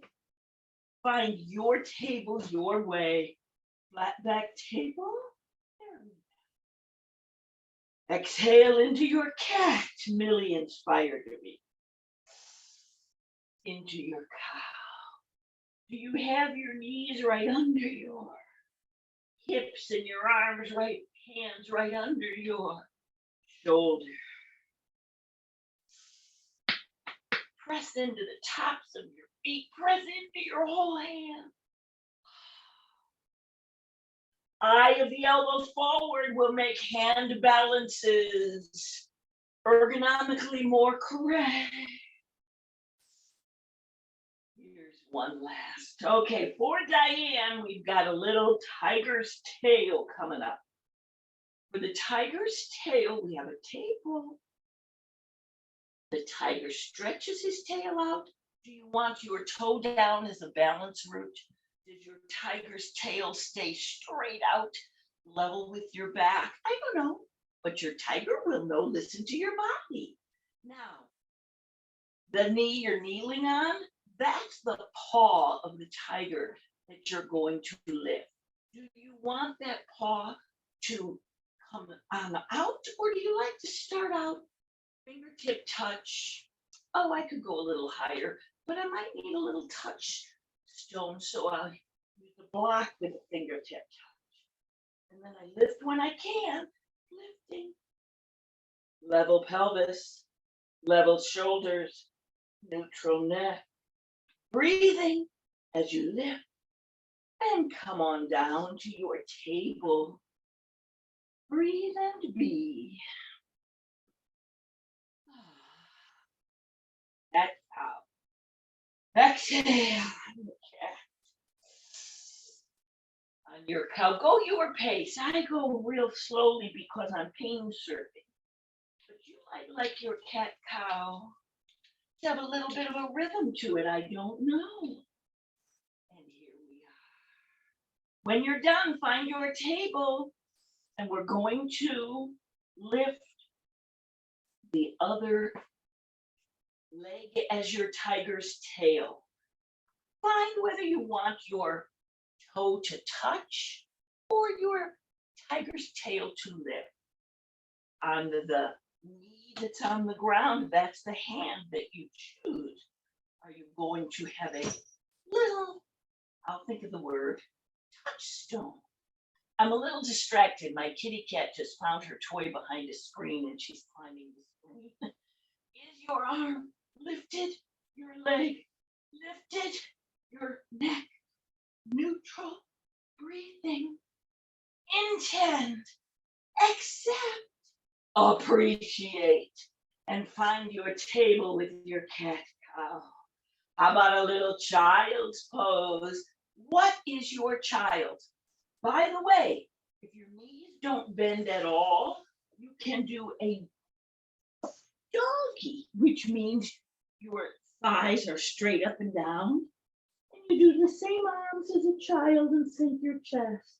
Find your table, your way, flat back table. Exhale into your cat, Millie inspired me. Into your cow. Do you have your knees right under your hips and your arms right, hands right under your shoulder? Press into the tops of your feet, press into your whole hand. Eye of the elbows forward will make hand balances ergonomically more correct. Here's one last. Okay, for Diane, we've got a little tiger's tail coming up. For the tiger's tail, we have a table. The tiger stretches his tail out. Do you want your toe down as a balance route? Does your tiger's tail stay straight out, level with your back? I don't know, but your tiger will know. Listen to your body. Now, the knee you're kneeling on, that's the paw of the tiger that you're going to lift. Do you want that paw to come on out, or do you like to start out fingertip touch? Oh, I could go a little higher, but I might need a little touch stone, so I'll use the block with a fingertip touch. And then I lift when I can, lifting. Level pelvis, level shoulders, neutral neck. Breathing as you lift and come on down to your table. Breathe and be. Exhale. Exhale. On your cow, go your pace. I go real slowly because I'm pain surfing. But you might like your cat cow to have a little bit of a rhythm to it. I don't know. And here we are. When you're done, find your table, and we're going to lift the other leg as your tiger's tail. Find whether you want your toe to touch or your tiger's tail to lift. On the knee that's on the ground, that's the hand that you choose. Are you going to have a little, I'll think of the word, touchstone? I'm a little distracted. My kitty cat just found her toy behind a screen and she's climbing the screen. Is your arm lifted? Your leg lifted? Your neck neutral? Breathing. Intend. Accept. Appreciate. And find your table with your cat cow. How about a little child's pose? What is your child? By the way, if your knees don't bend at all, you can do a doggy, which means your thighs are straight up and down. And you do the same arms as a child and sink your chest.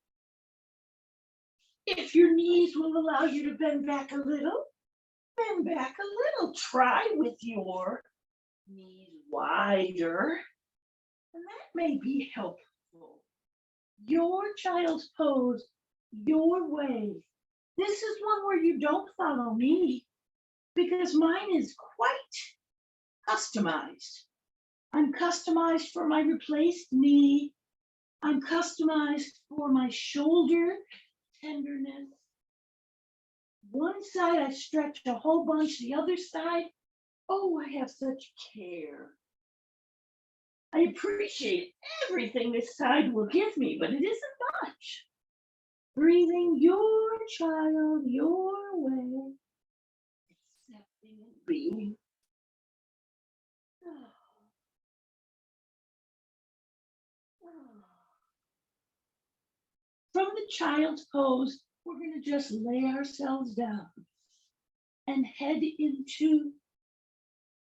If your knees will allow you to bend back a little, bend back a little. Try with your knees wider, and that may be helpful. your child's pose, your way. This is one where you don't follow me because mine is quite customized. I'm customized for my replaced knee. I'm customized for my shoulder tenderness. One side I stretch a whole bunch, the other side, oh, I have such care. I appreciate everything this side will give me, but it isn't much. Breathing your child your way, accepting and being. From the child's pose, we're going to just lay ourselves down and head into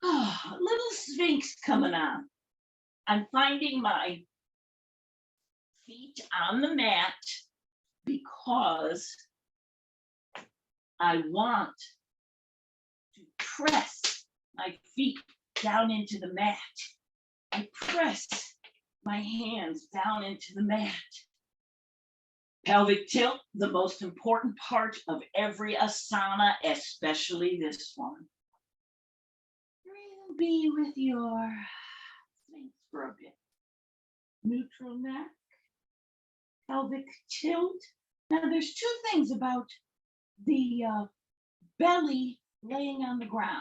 little Sphinx coming on. I'm finding my feet on the mat because I want to press my feet down into the mat. I press my hands down into the mat. Pelvic tilt, the most important part of every asana, especially this one. Breathe and be with your Sphinx for a bit. Neutral neck, pelvic tilt. Now there's two things about the belly laying on the ground.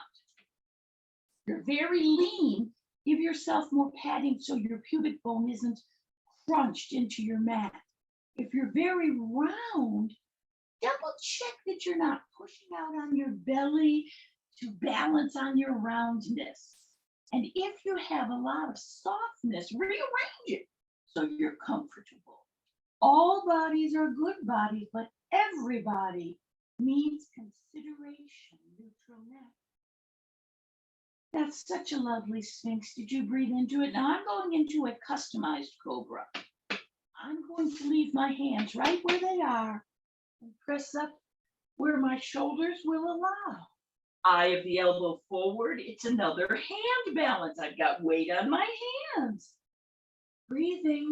You're very lean. Give yourself more padding so your pubic bone isn't crunched into your mat. If you're very round, double check that you're not pushing out on your belly to balance on your roundness. And if you have a lot of softness, rearrange it so you're comfortable. All bodies are good bodies, but everybody needs consideration. Neutral neck. That's such a lovely Sphinx. Did you breathe into it? Now I'm going into a customized cobra. I'm going to leave my hands right where they are and press up where my shoulders will allow. Eye of the elbow forward. It's another hand balance. I've got weight on my hands. Breathing.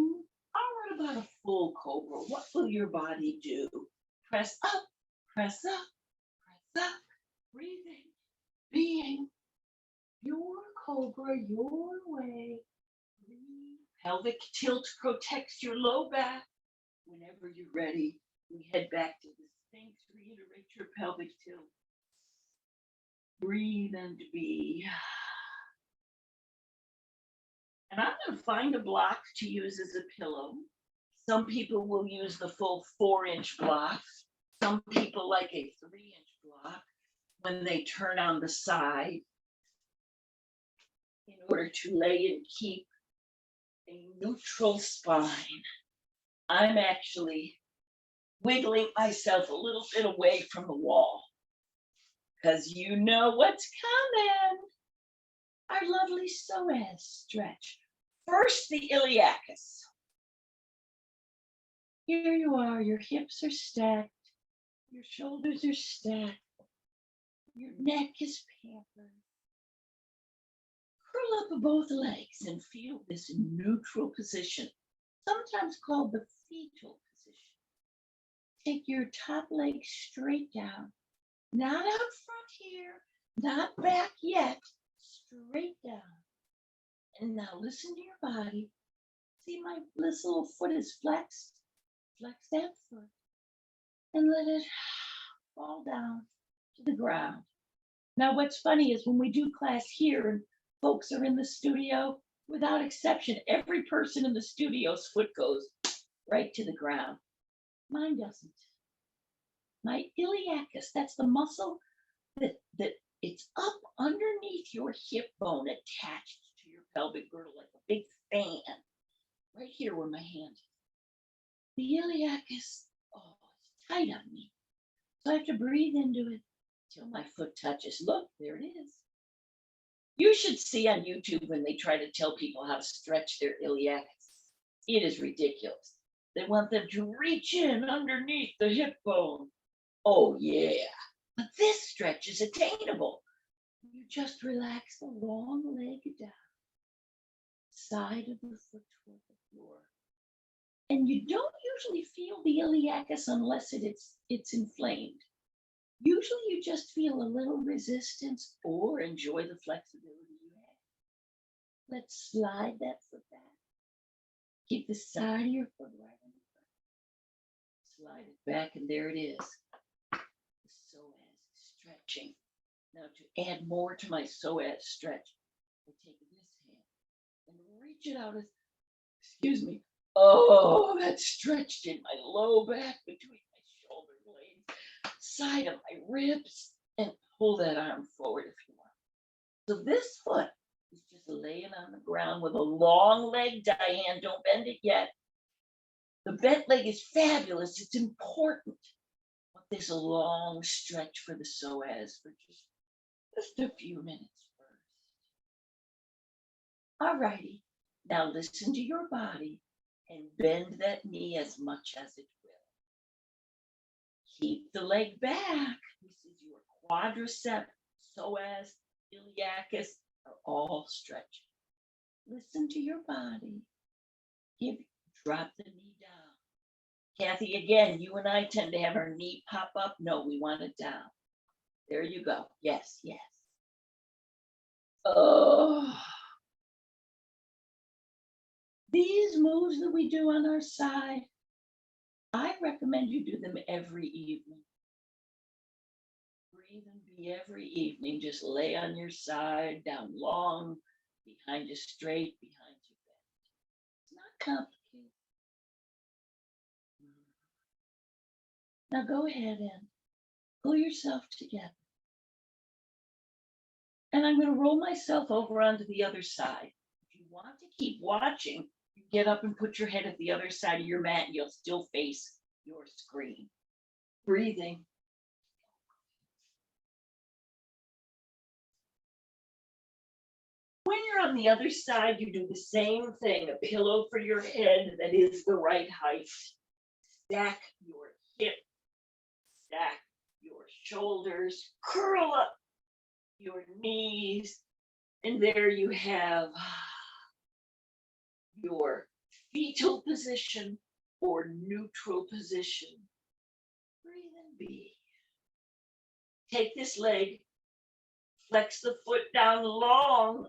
All right, about a full cobra. What will your body do? Press up, press up, press up. Breathing, being your cobra, your way. Pelvic tilt protects your low back. Whenever you're ready, we head back to the Sphinx. Reiterate your pelvic tilt. Breathe and be. And I'm going to find a block to use as a pillow. Some people will use the full 4-inch block. Some people like a 3-inch block when they turn on the side in order to lay and keep a neutral spine. I'm actually wiggling myself a little bit away from the wall because you know what's coming. Our lovely psoas stretch. First, the iliacus. Here you are, your hips are stacked, your shoulders are stacked, your neck is pampered. Curl up both legs and feel this neutral position, sometimes called the fetal position. Take your top leg straight down, not out front here, not back yet, straight down. And now listen to your body. See this little foot is flexed. Flex that foot and let it fall down to the ground. Now, what's funny is when we do class here and folks are in the studio, without exception, every person in the studio's foot goes right to the ground. Mine doesn't. My iliacus, that's the muscle that it's up underneath your hip bone attached to your pelvic girdle like a big fan. Right here where my hand is. The iliacus, oh, it's tight on me. So I have to breathe into it till my foot touches. Look, there it is. You should see on YouTube when they try to tell people how to stretch their iliacus. It is ridiculous. They want them to reach in underneath the hip bone. Oh, yeah. But this stretch is attainable. You just relax the long leg down, side of the foot toward the floor. And you don't usually feel the iliacus unless it's inflamed. Usually you just feel a little resistance or enjoy the flexibility you have. Let's slide that foot back. Keep the side of your foot right in the front. Slide it back, and there it is. The psoas stretching. Now, to add more to my psoas stretch, I take this hand and reach it out as, excuse me. Oh, that's stretched in my low back between my shoulder blades, side of my ribs, and pull that arm forward if you want. So this foot is just laying on the ground with a long leg, Diane. Don't bend it yet. The bent leg is fabulous. It's important. But there's a long stretch for the psoas for just a few minutes first. All righty. Now listen to your body and bend that knee as much as it will. Keep the leg back. This is your quadricep, psoas, iliacus are all stretching. Listen to your body. Drop the knee down. Kathy, again, you and I tend to have our knee pop up. No, we want it down. There you go. Yes, yes. Oh. These moves that we do on our side, I recommend you do them every evening. Breathe and be every evening. Just lay on your side, down long, behind you straight, behind you bent. It's not complicated. Now go ahead and pull yourself together. And I'm going to roll myself over onto the other side. If you want to keep watching, you get up and put your head at the other side of your mat and you'll still face your screen. Breathing. When you're on the other side, you do the same thing, a pillow for your head that is the right height. Stack your hips, stack your shoulders, curl up your knees, and there you have your fetal position or neutral position. Breathe and be. Take this leg, flex the foot down long.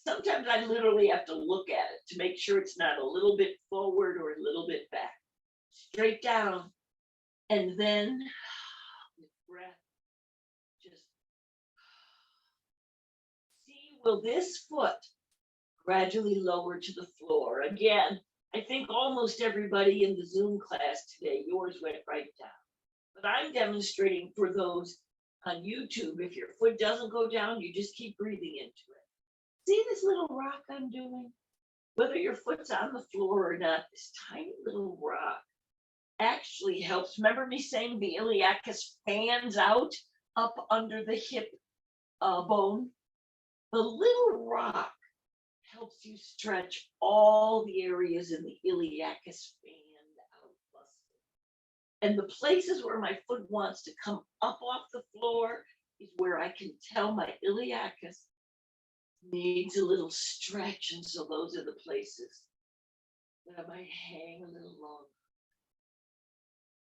Sometimes I literally have to look at it to make sure it's not a little bit forward or a little bit back. Straight down. And then with breath, just see, will this foot gradually lower to the floor? Again, I think almost everybody in the Zoom class today, yours went right down. But I'm demonstrating for those on YouTube, if your foot doesn't go down, you just keep breathing into it. See this little rock I'm doing? Whether your foot's on the floor or not, this tiny little rock actually helps. Remember me saying the iliacus fans out up under the hip bone? The little rock helps you stretch all the areas in the iliacus fanned out muscle. And the places where my foot wants to come up off the floor is where I can tell my iliacus needs a little stretch. And so those are the places that I might hang a little longer.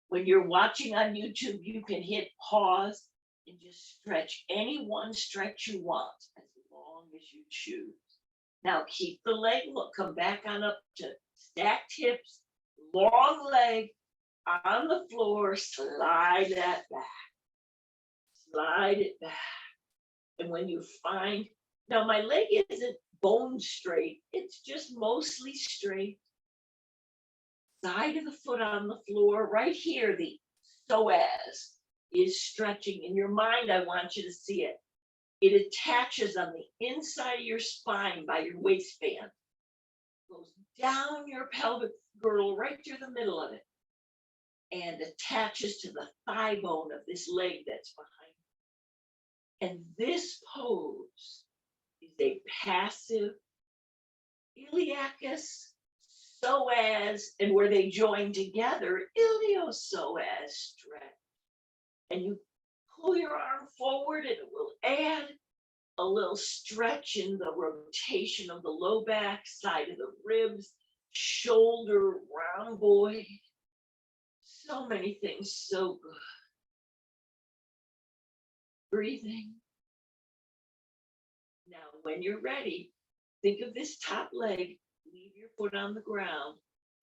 When you're watching on YouTube, you can hit pause and just stretch any one stretch you want as long as you choose. Now keep the leg, look, come back on up to stacked hips, long leg on the floor, slide that back. Slide it back. And when you find, now my leg isn't bone straight, it's just mostly straight. Side of the foot on the floor, right here, the psoas is stretching. In your mind, I want you to see it. It attaches on the inside of your spine by your waistband, goes down your pelvic girdle right through the middle of it, and attaches to the thigh bone of this leg that's behind. And this pose is a passive iliacus, psoas, and where they join together, iliopsoas stretch. And you pull your arm forward and it will add a little stretch in the rotation of the low back, side of the ribs, shoulder rhomboid. So many things, so good. Breathing. Now, when you're ready, think of this top leg. Leave your foot on the ground.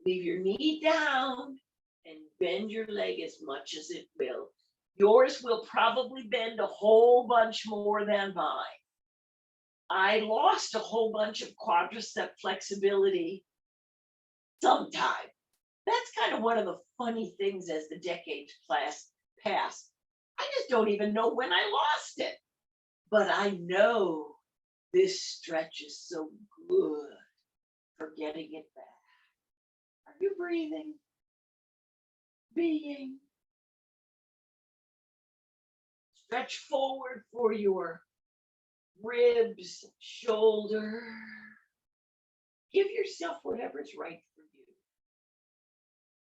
Leave your knee down and bend your leg as much as it will. Yours will probably bend a whole bunch more than mine. I lost a whole bunch of quadricep flexibility sometime. That's kind of one of the funny things as the decades pass. I just don't even know when I lost it. But I know this stretch is so good for getting it back. Are you breathing? Being. Stretch forward for your ribs, shoulder. Give yourself whatever's right for you.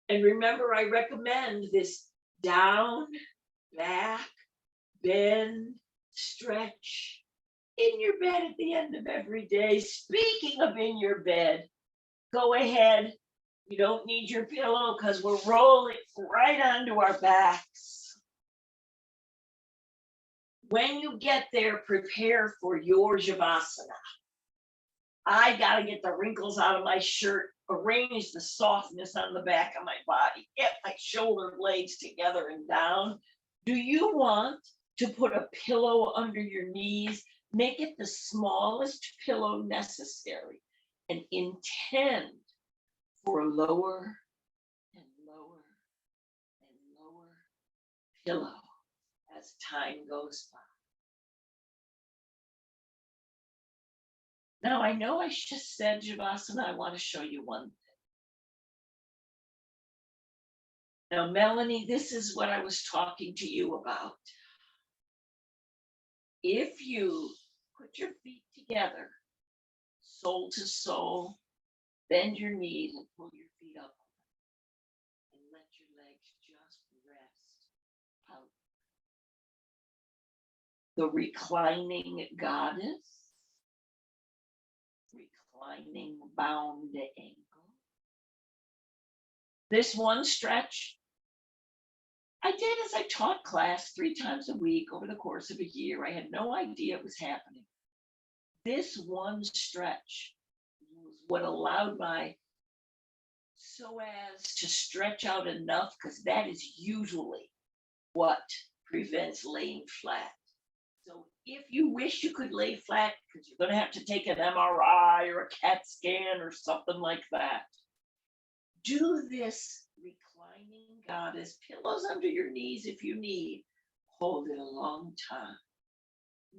And remember, I recommend this down, back, bend, stretch in your bed at the end of every day. Speaking of in your bed, go ahead. You don't need your pillow because we're rolling right onto our backs. When you get there, prepare for your Shavasana. I got to get the wrinkles out of my shirt, arrange the softness on the back of my body, get my shoulder blades together and down. Do you want to put a pillow under your knees? Make it the smallest pillow necessary and intend for a lower and lower and lower pillow as time goes by. Now, I know I just said Shavasana. I want to show you one thing. Now, Melanie, this is what I was talking to you about. If you put your feet together, sole to sole, bend your knees and pull your feet up and let your legs just rest out. The reclining goddess, reclining bound ankle. This one stretch, I did as I taught class 3 times a week over the course of a year. I had no idea it was happening. This one stretch was what allowed my psoas to stretch out enough, because that is usually what prevents laying flat. So if you wish you could lay flat, because you're going to have to take an MRI or a CAT scan or something like that, do this reclining goddess, pillows under your knees if you need. Hold it a long time.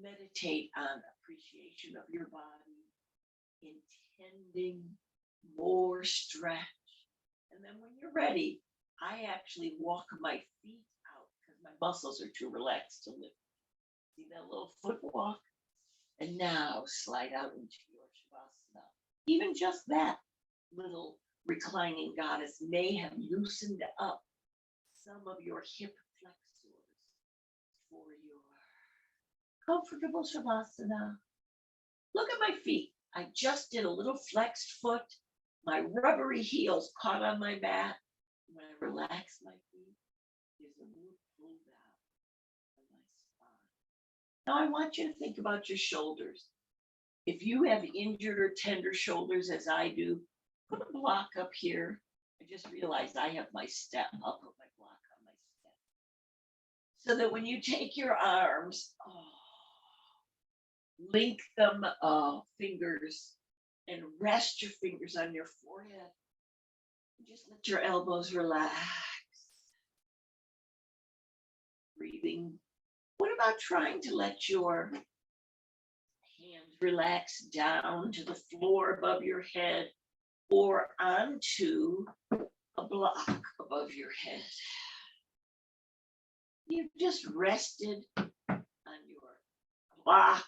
Meditate on appreciation of your body, intending more stretch. And then when you're ready, I actually walk my feet out because my muscles are too relaxed to lift. See that little foot walk? And now slide out into your Shavasana. Even just that little reclining goddess may have loosened up some of your hip flexors for your comfortable Shavasana. Look at my feet. I just did a little flexed foot. My rubbery heels caught on my mat. When I relax my feet, there's a little pull down on my spine. Now I want you to think about your shoulders. If you have injured or tender shoulders, as I do, put a block up here. I just realized I have my step. I'll put my block on my step. So that when you take your arms, link them fingers and rest your fingers on your forehead. Just let your elbows relax. Breathing. What about trying to let your hands relax down to the floor above your head or onto a block above your head? You've just rested on your block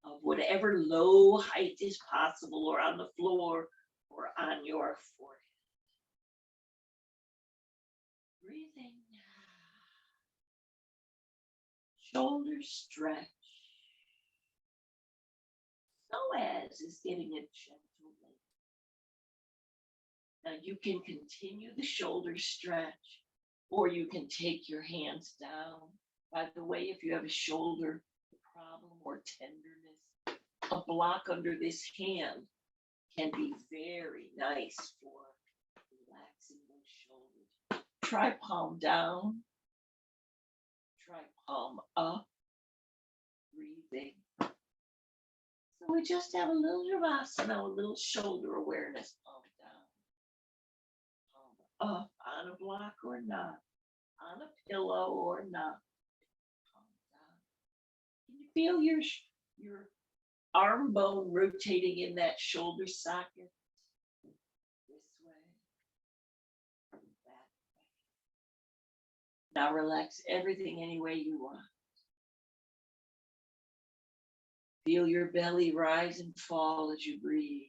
of whatever low height is possible, or on the floor, or on your forehead. Breathing. Shoulders stretch. Psoas is getting a gentle length. Now you can continue the shoulder stretch, or you can take your hands down. By the way, if you have a shoulder problem or tenderness, a block under this hand can be very nice for relaxing those shoulders. Try palm down, try palm up, breathing. So we just have a little Shavasana, a little shoulder awareness, palm down, palm up, on a block or not, on a pillow or not, palm down. Can you feel your arm bone rotating in that shoulder socket? This way, that way. Now relax everything any way you want. Feel your belly rise and fall as you breathe.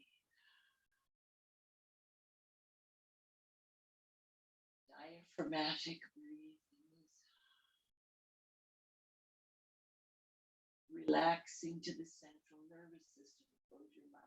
Diaphragmatic breathing. Relaxing to the central nervous system. Close your mouth.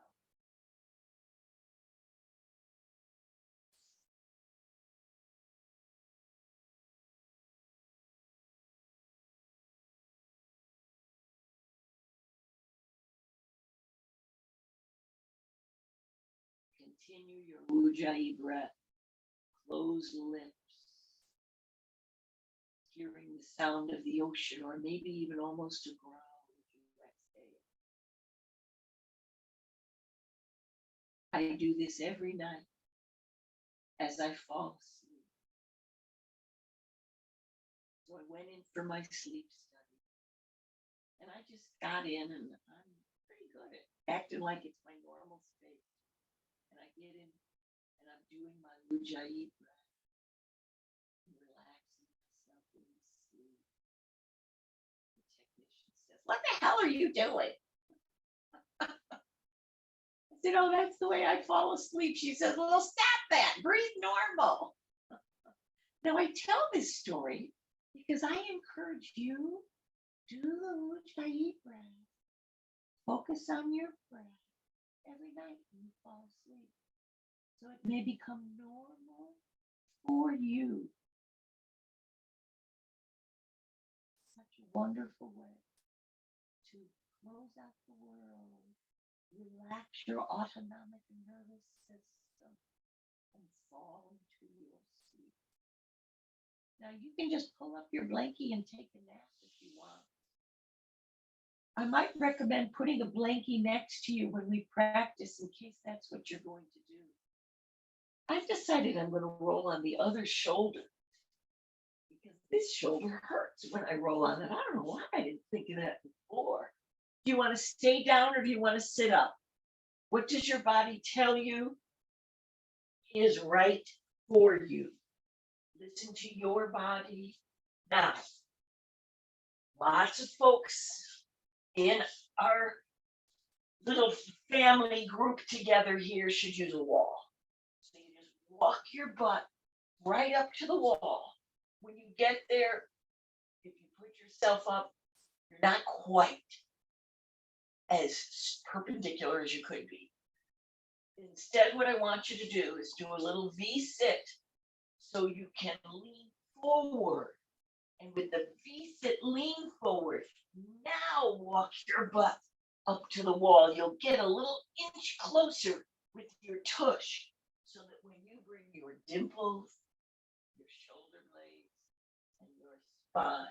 Continue your Ujjayi breath. Closed lips. Hearing the sound of the ocean, or maybe even almost a growl as you exhale. I do this every night as I fall asleep. So I went in for my sleep study, and I just got in, and I'm pretty good at acting like it's my normal state. And I get in, and I'm doing my Ujjayi breath, relaxing myself in sleep. The technician says, "What the hell are you doing?" I said, "Oh, that's the way I fall asleep." She says, "Well, stop that. Breathe normal." Now I tell this story because I encourage you, do the Ujjayi breath. Focus on your breath every night when you fall asleep, so it may become normal for you. Such a wonderful way to close out the world, relax your autonomic nervous system, and fall into your sleep. Now you can just pull up your blankie and take a nap if you want. I might recommend putting a blankie next to you when we practice, in case that's what you're going to do. I've decided I'm going to roll on the other shoulder because this shoulder hurts when I roll on it. I don't know why I didn't think of that before. Do you want to stay down or do you want to sit up? What does your body tell you is right for you? Listen to your body. Now, lots of folks in our little family group together here should use a wall. So you just walk your butt right up to the wall. When you get there, if you put yourself up, you're not quite as perpendicular as you could be. Instead, what I want you to do is do a little V-sit so you can lean forward. And with the V-sit, lean forward. Now walk your butt up to the wall. You'll get a little inch closer with your tush, so that when you bring your dimples, your shoulder blades, and your spine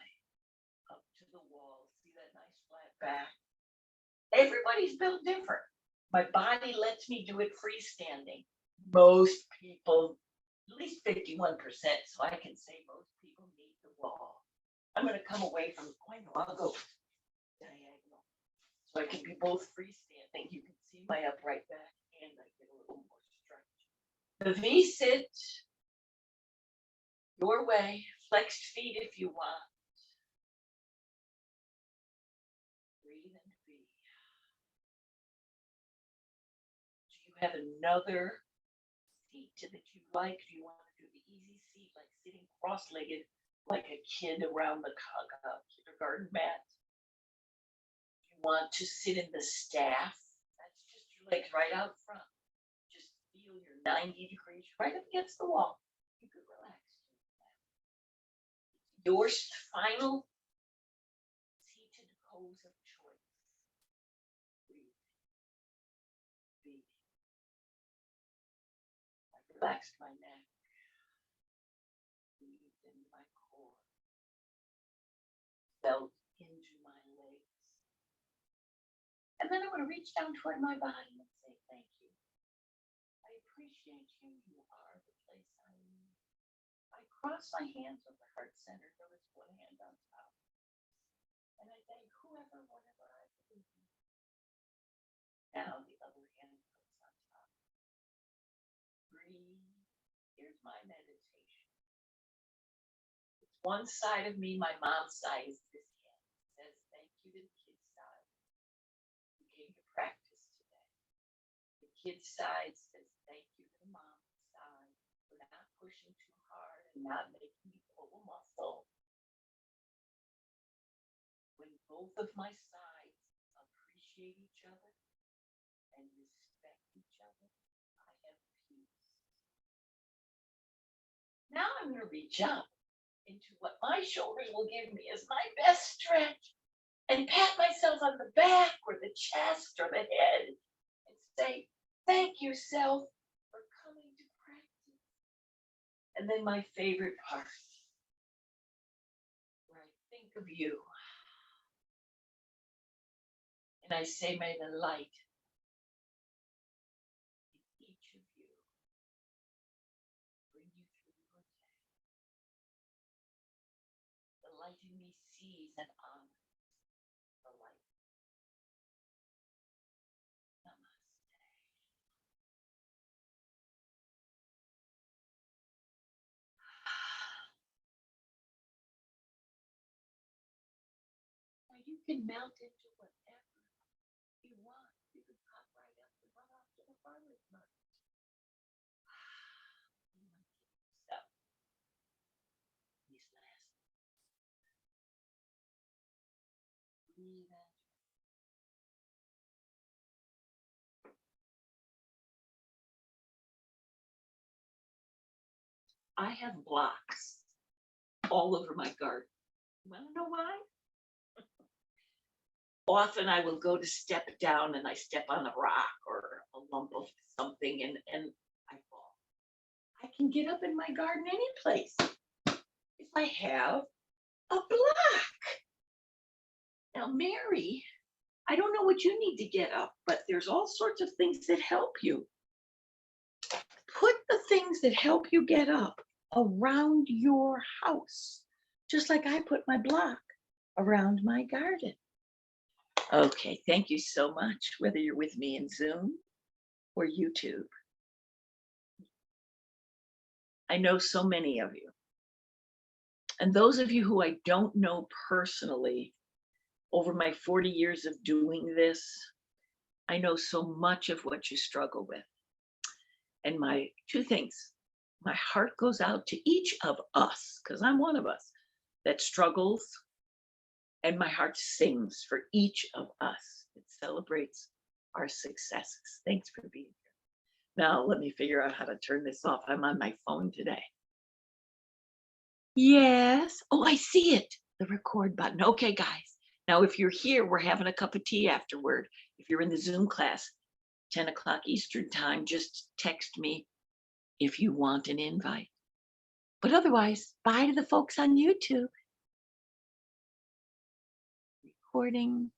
up to the wall, see that nice flat back? Everybody's built different. My body lets me do it freestanding. Most people, at least 51%, so I can say most people need the wall. I'm going to come away from the point. I'll go diagonal, so I can be both freestanding. You can see my upright back, and I get a little more stretch. The V-sit, your way, flexed feet if you want. Breathe and be. Do you have another seat that you like? Do you want to do the easy seat, like sitting cross-legged, like a kid around the kindergarten mat? You want to sit in the staff? That's just your legs right out front. Just feel your 90 degrees, right up against the wall. You could relax. Your final seated pose of choice. Breathe. Breathe. I relaxed my neck. Breathed into my core. Felt into my legs. And then I'm going to reach down toward my body and say, thank you. I appreciate you. You are the place I need. I cross my hands over heart center. There was one hand on top. And I thank whoever, whatever I believe in. Now the other hand goes on top. Breathe. Here's my meditation. It's one side of me, my mom's side is this hand. It says thank you to the kids' side. You came to practice today. The kids' side says thank you to the mom's side for not pushing too hard and not making me pull a muscle. When both of my sides appreciate each other and respect each other, I have peace. Now I'm going to reach up into what my shoulders will give me as my best stretch and pat myself on the back or the chest or the head and say, thank you, self, for coming to practice. And then my favorite part, where I think of you. And I say, may the light in each of you bring you through your day. The light in me sees and honors the light. Namaste. Now you can melt into whatever you want. You can pop right up and run off to the farmer's market. So, these last breathe in. I have blocks all over my garden. You want to know why? Often I will go to step down and I step on a rock or a lump of something and I fall. I can get up in my garden any place if I have a block. Now, Mary, I don't know what you need to get up, but there's all sorts of things that help you. Put the things that help you get up around your house, just like I put my block around my garden. Okay, thank you so much, whether you're with me in Zoom or YouTube. I know so many of you. And those of you who I don't know personally, over my 40 years of doing this, I know so much of what you struggle with. And my two things, my heart goes out to each of us, because I'm one of us that struggles, and my heart sings for each of us. It celebrates our successes. Thanks for being here. Now, let me figure out how to turn this off. I'm on my phone today. Yes. Oh, I see it. The record button. Okay, guys. Now, if you're here, we're having a cup of tea afterward. If you're in the Zoom class, 10 o'clock Eastern time, just text me if you want an invite. But otherwise, bye to the folks on YouTube. Recording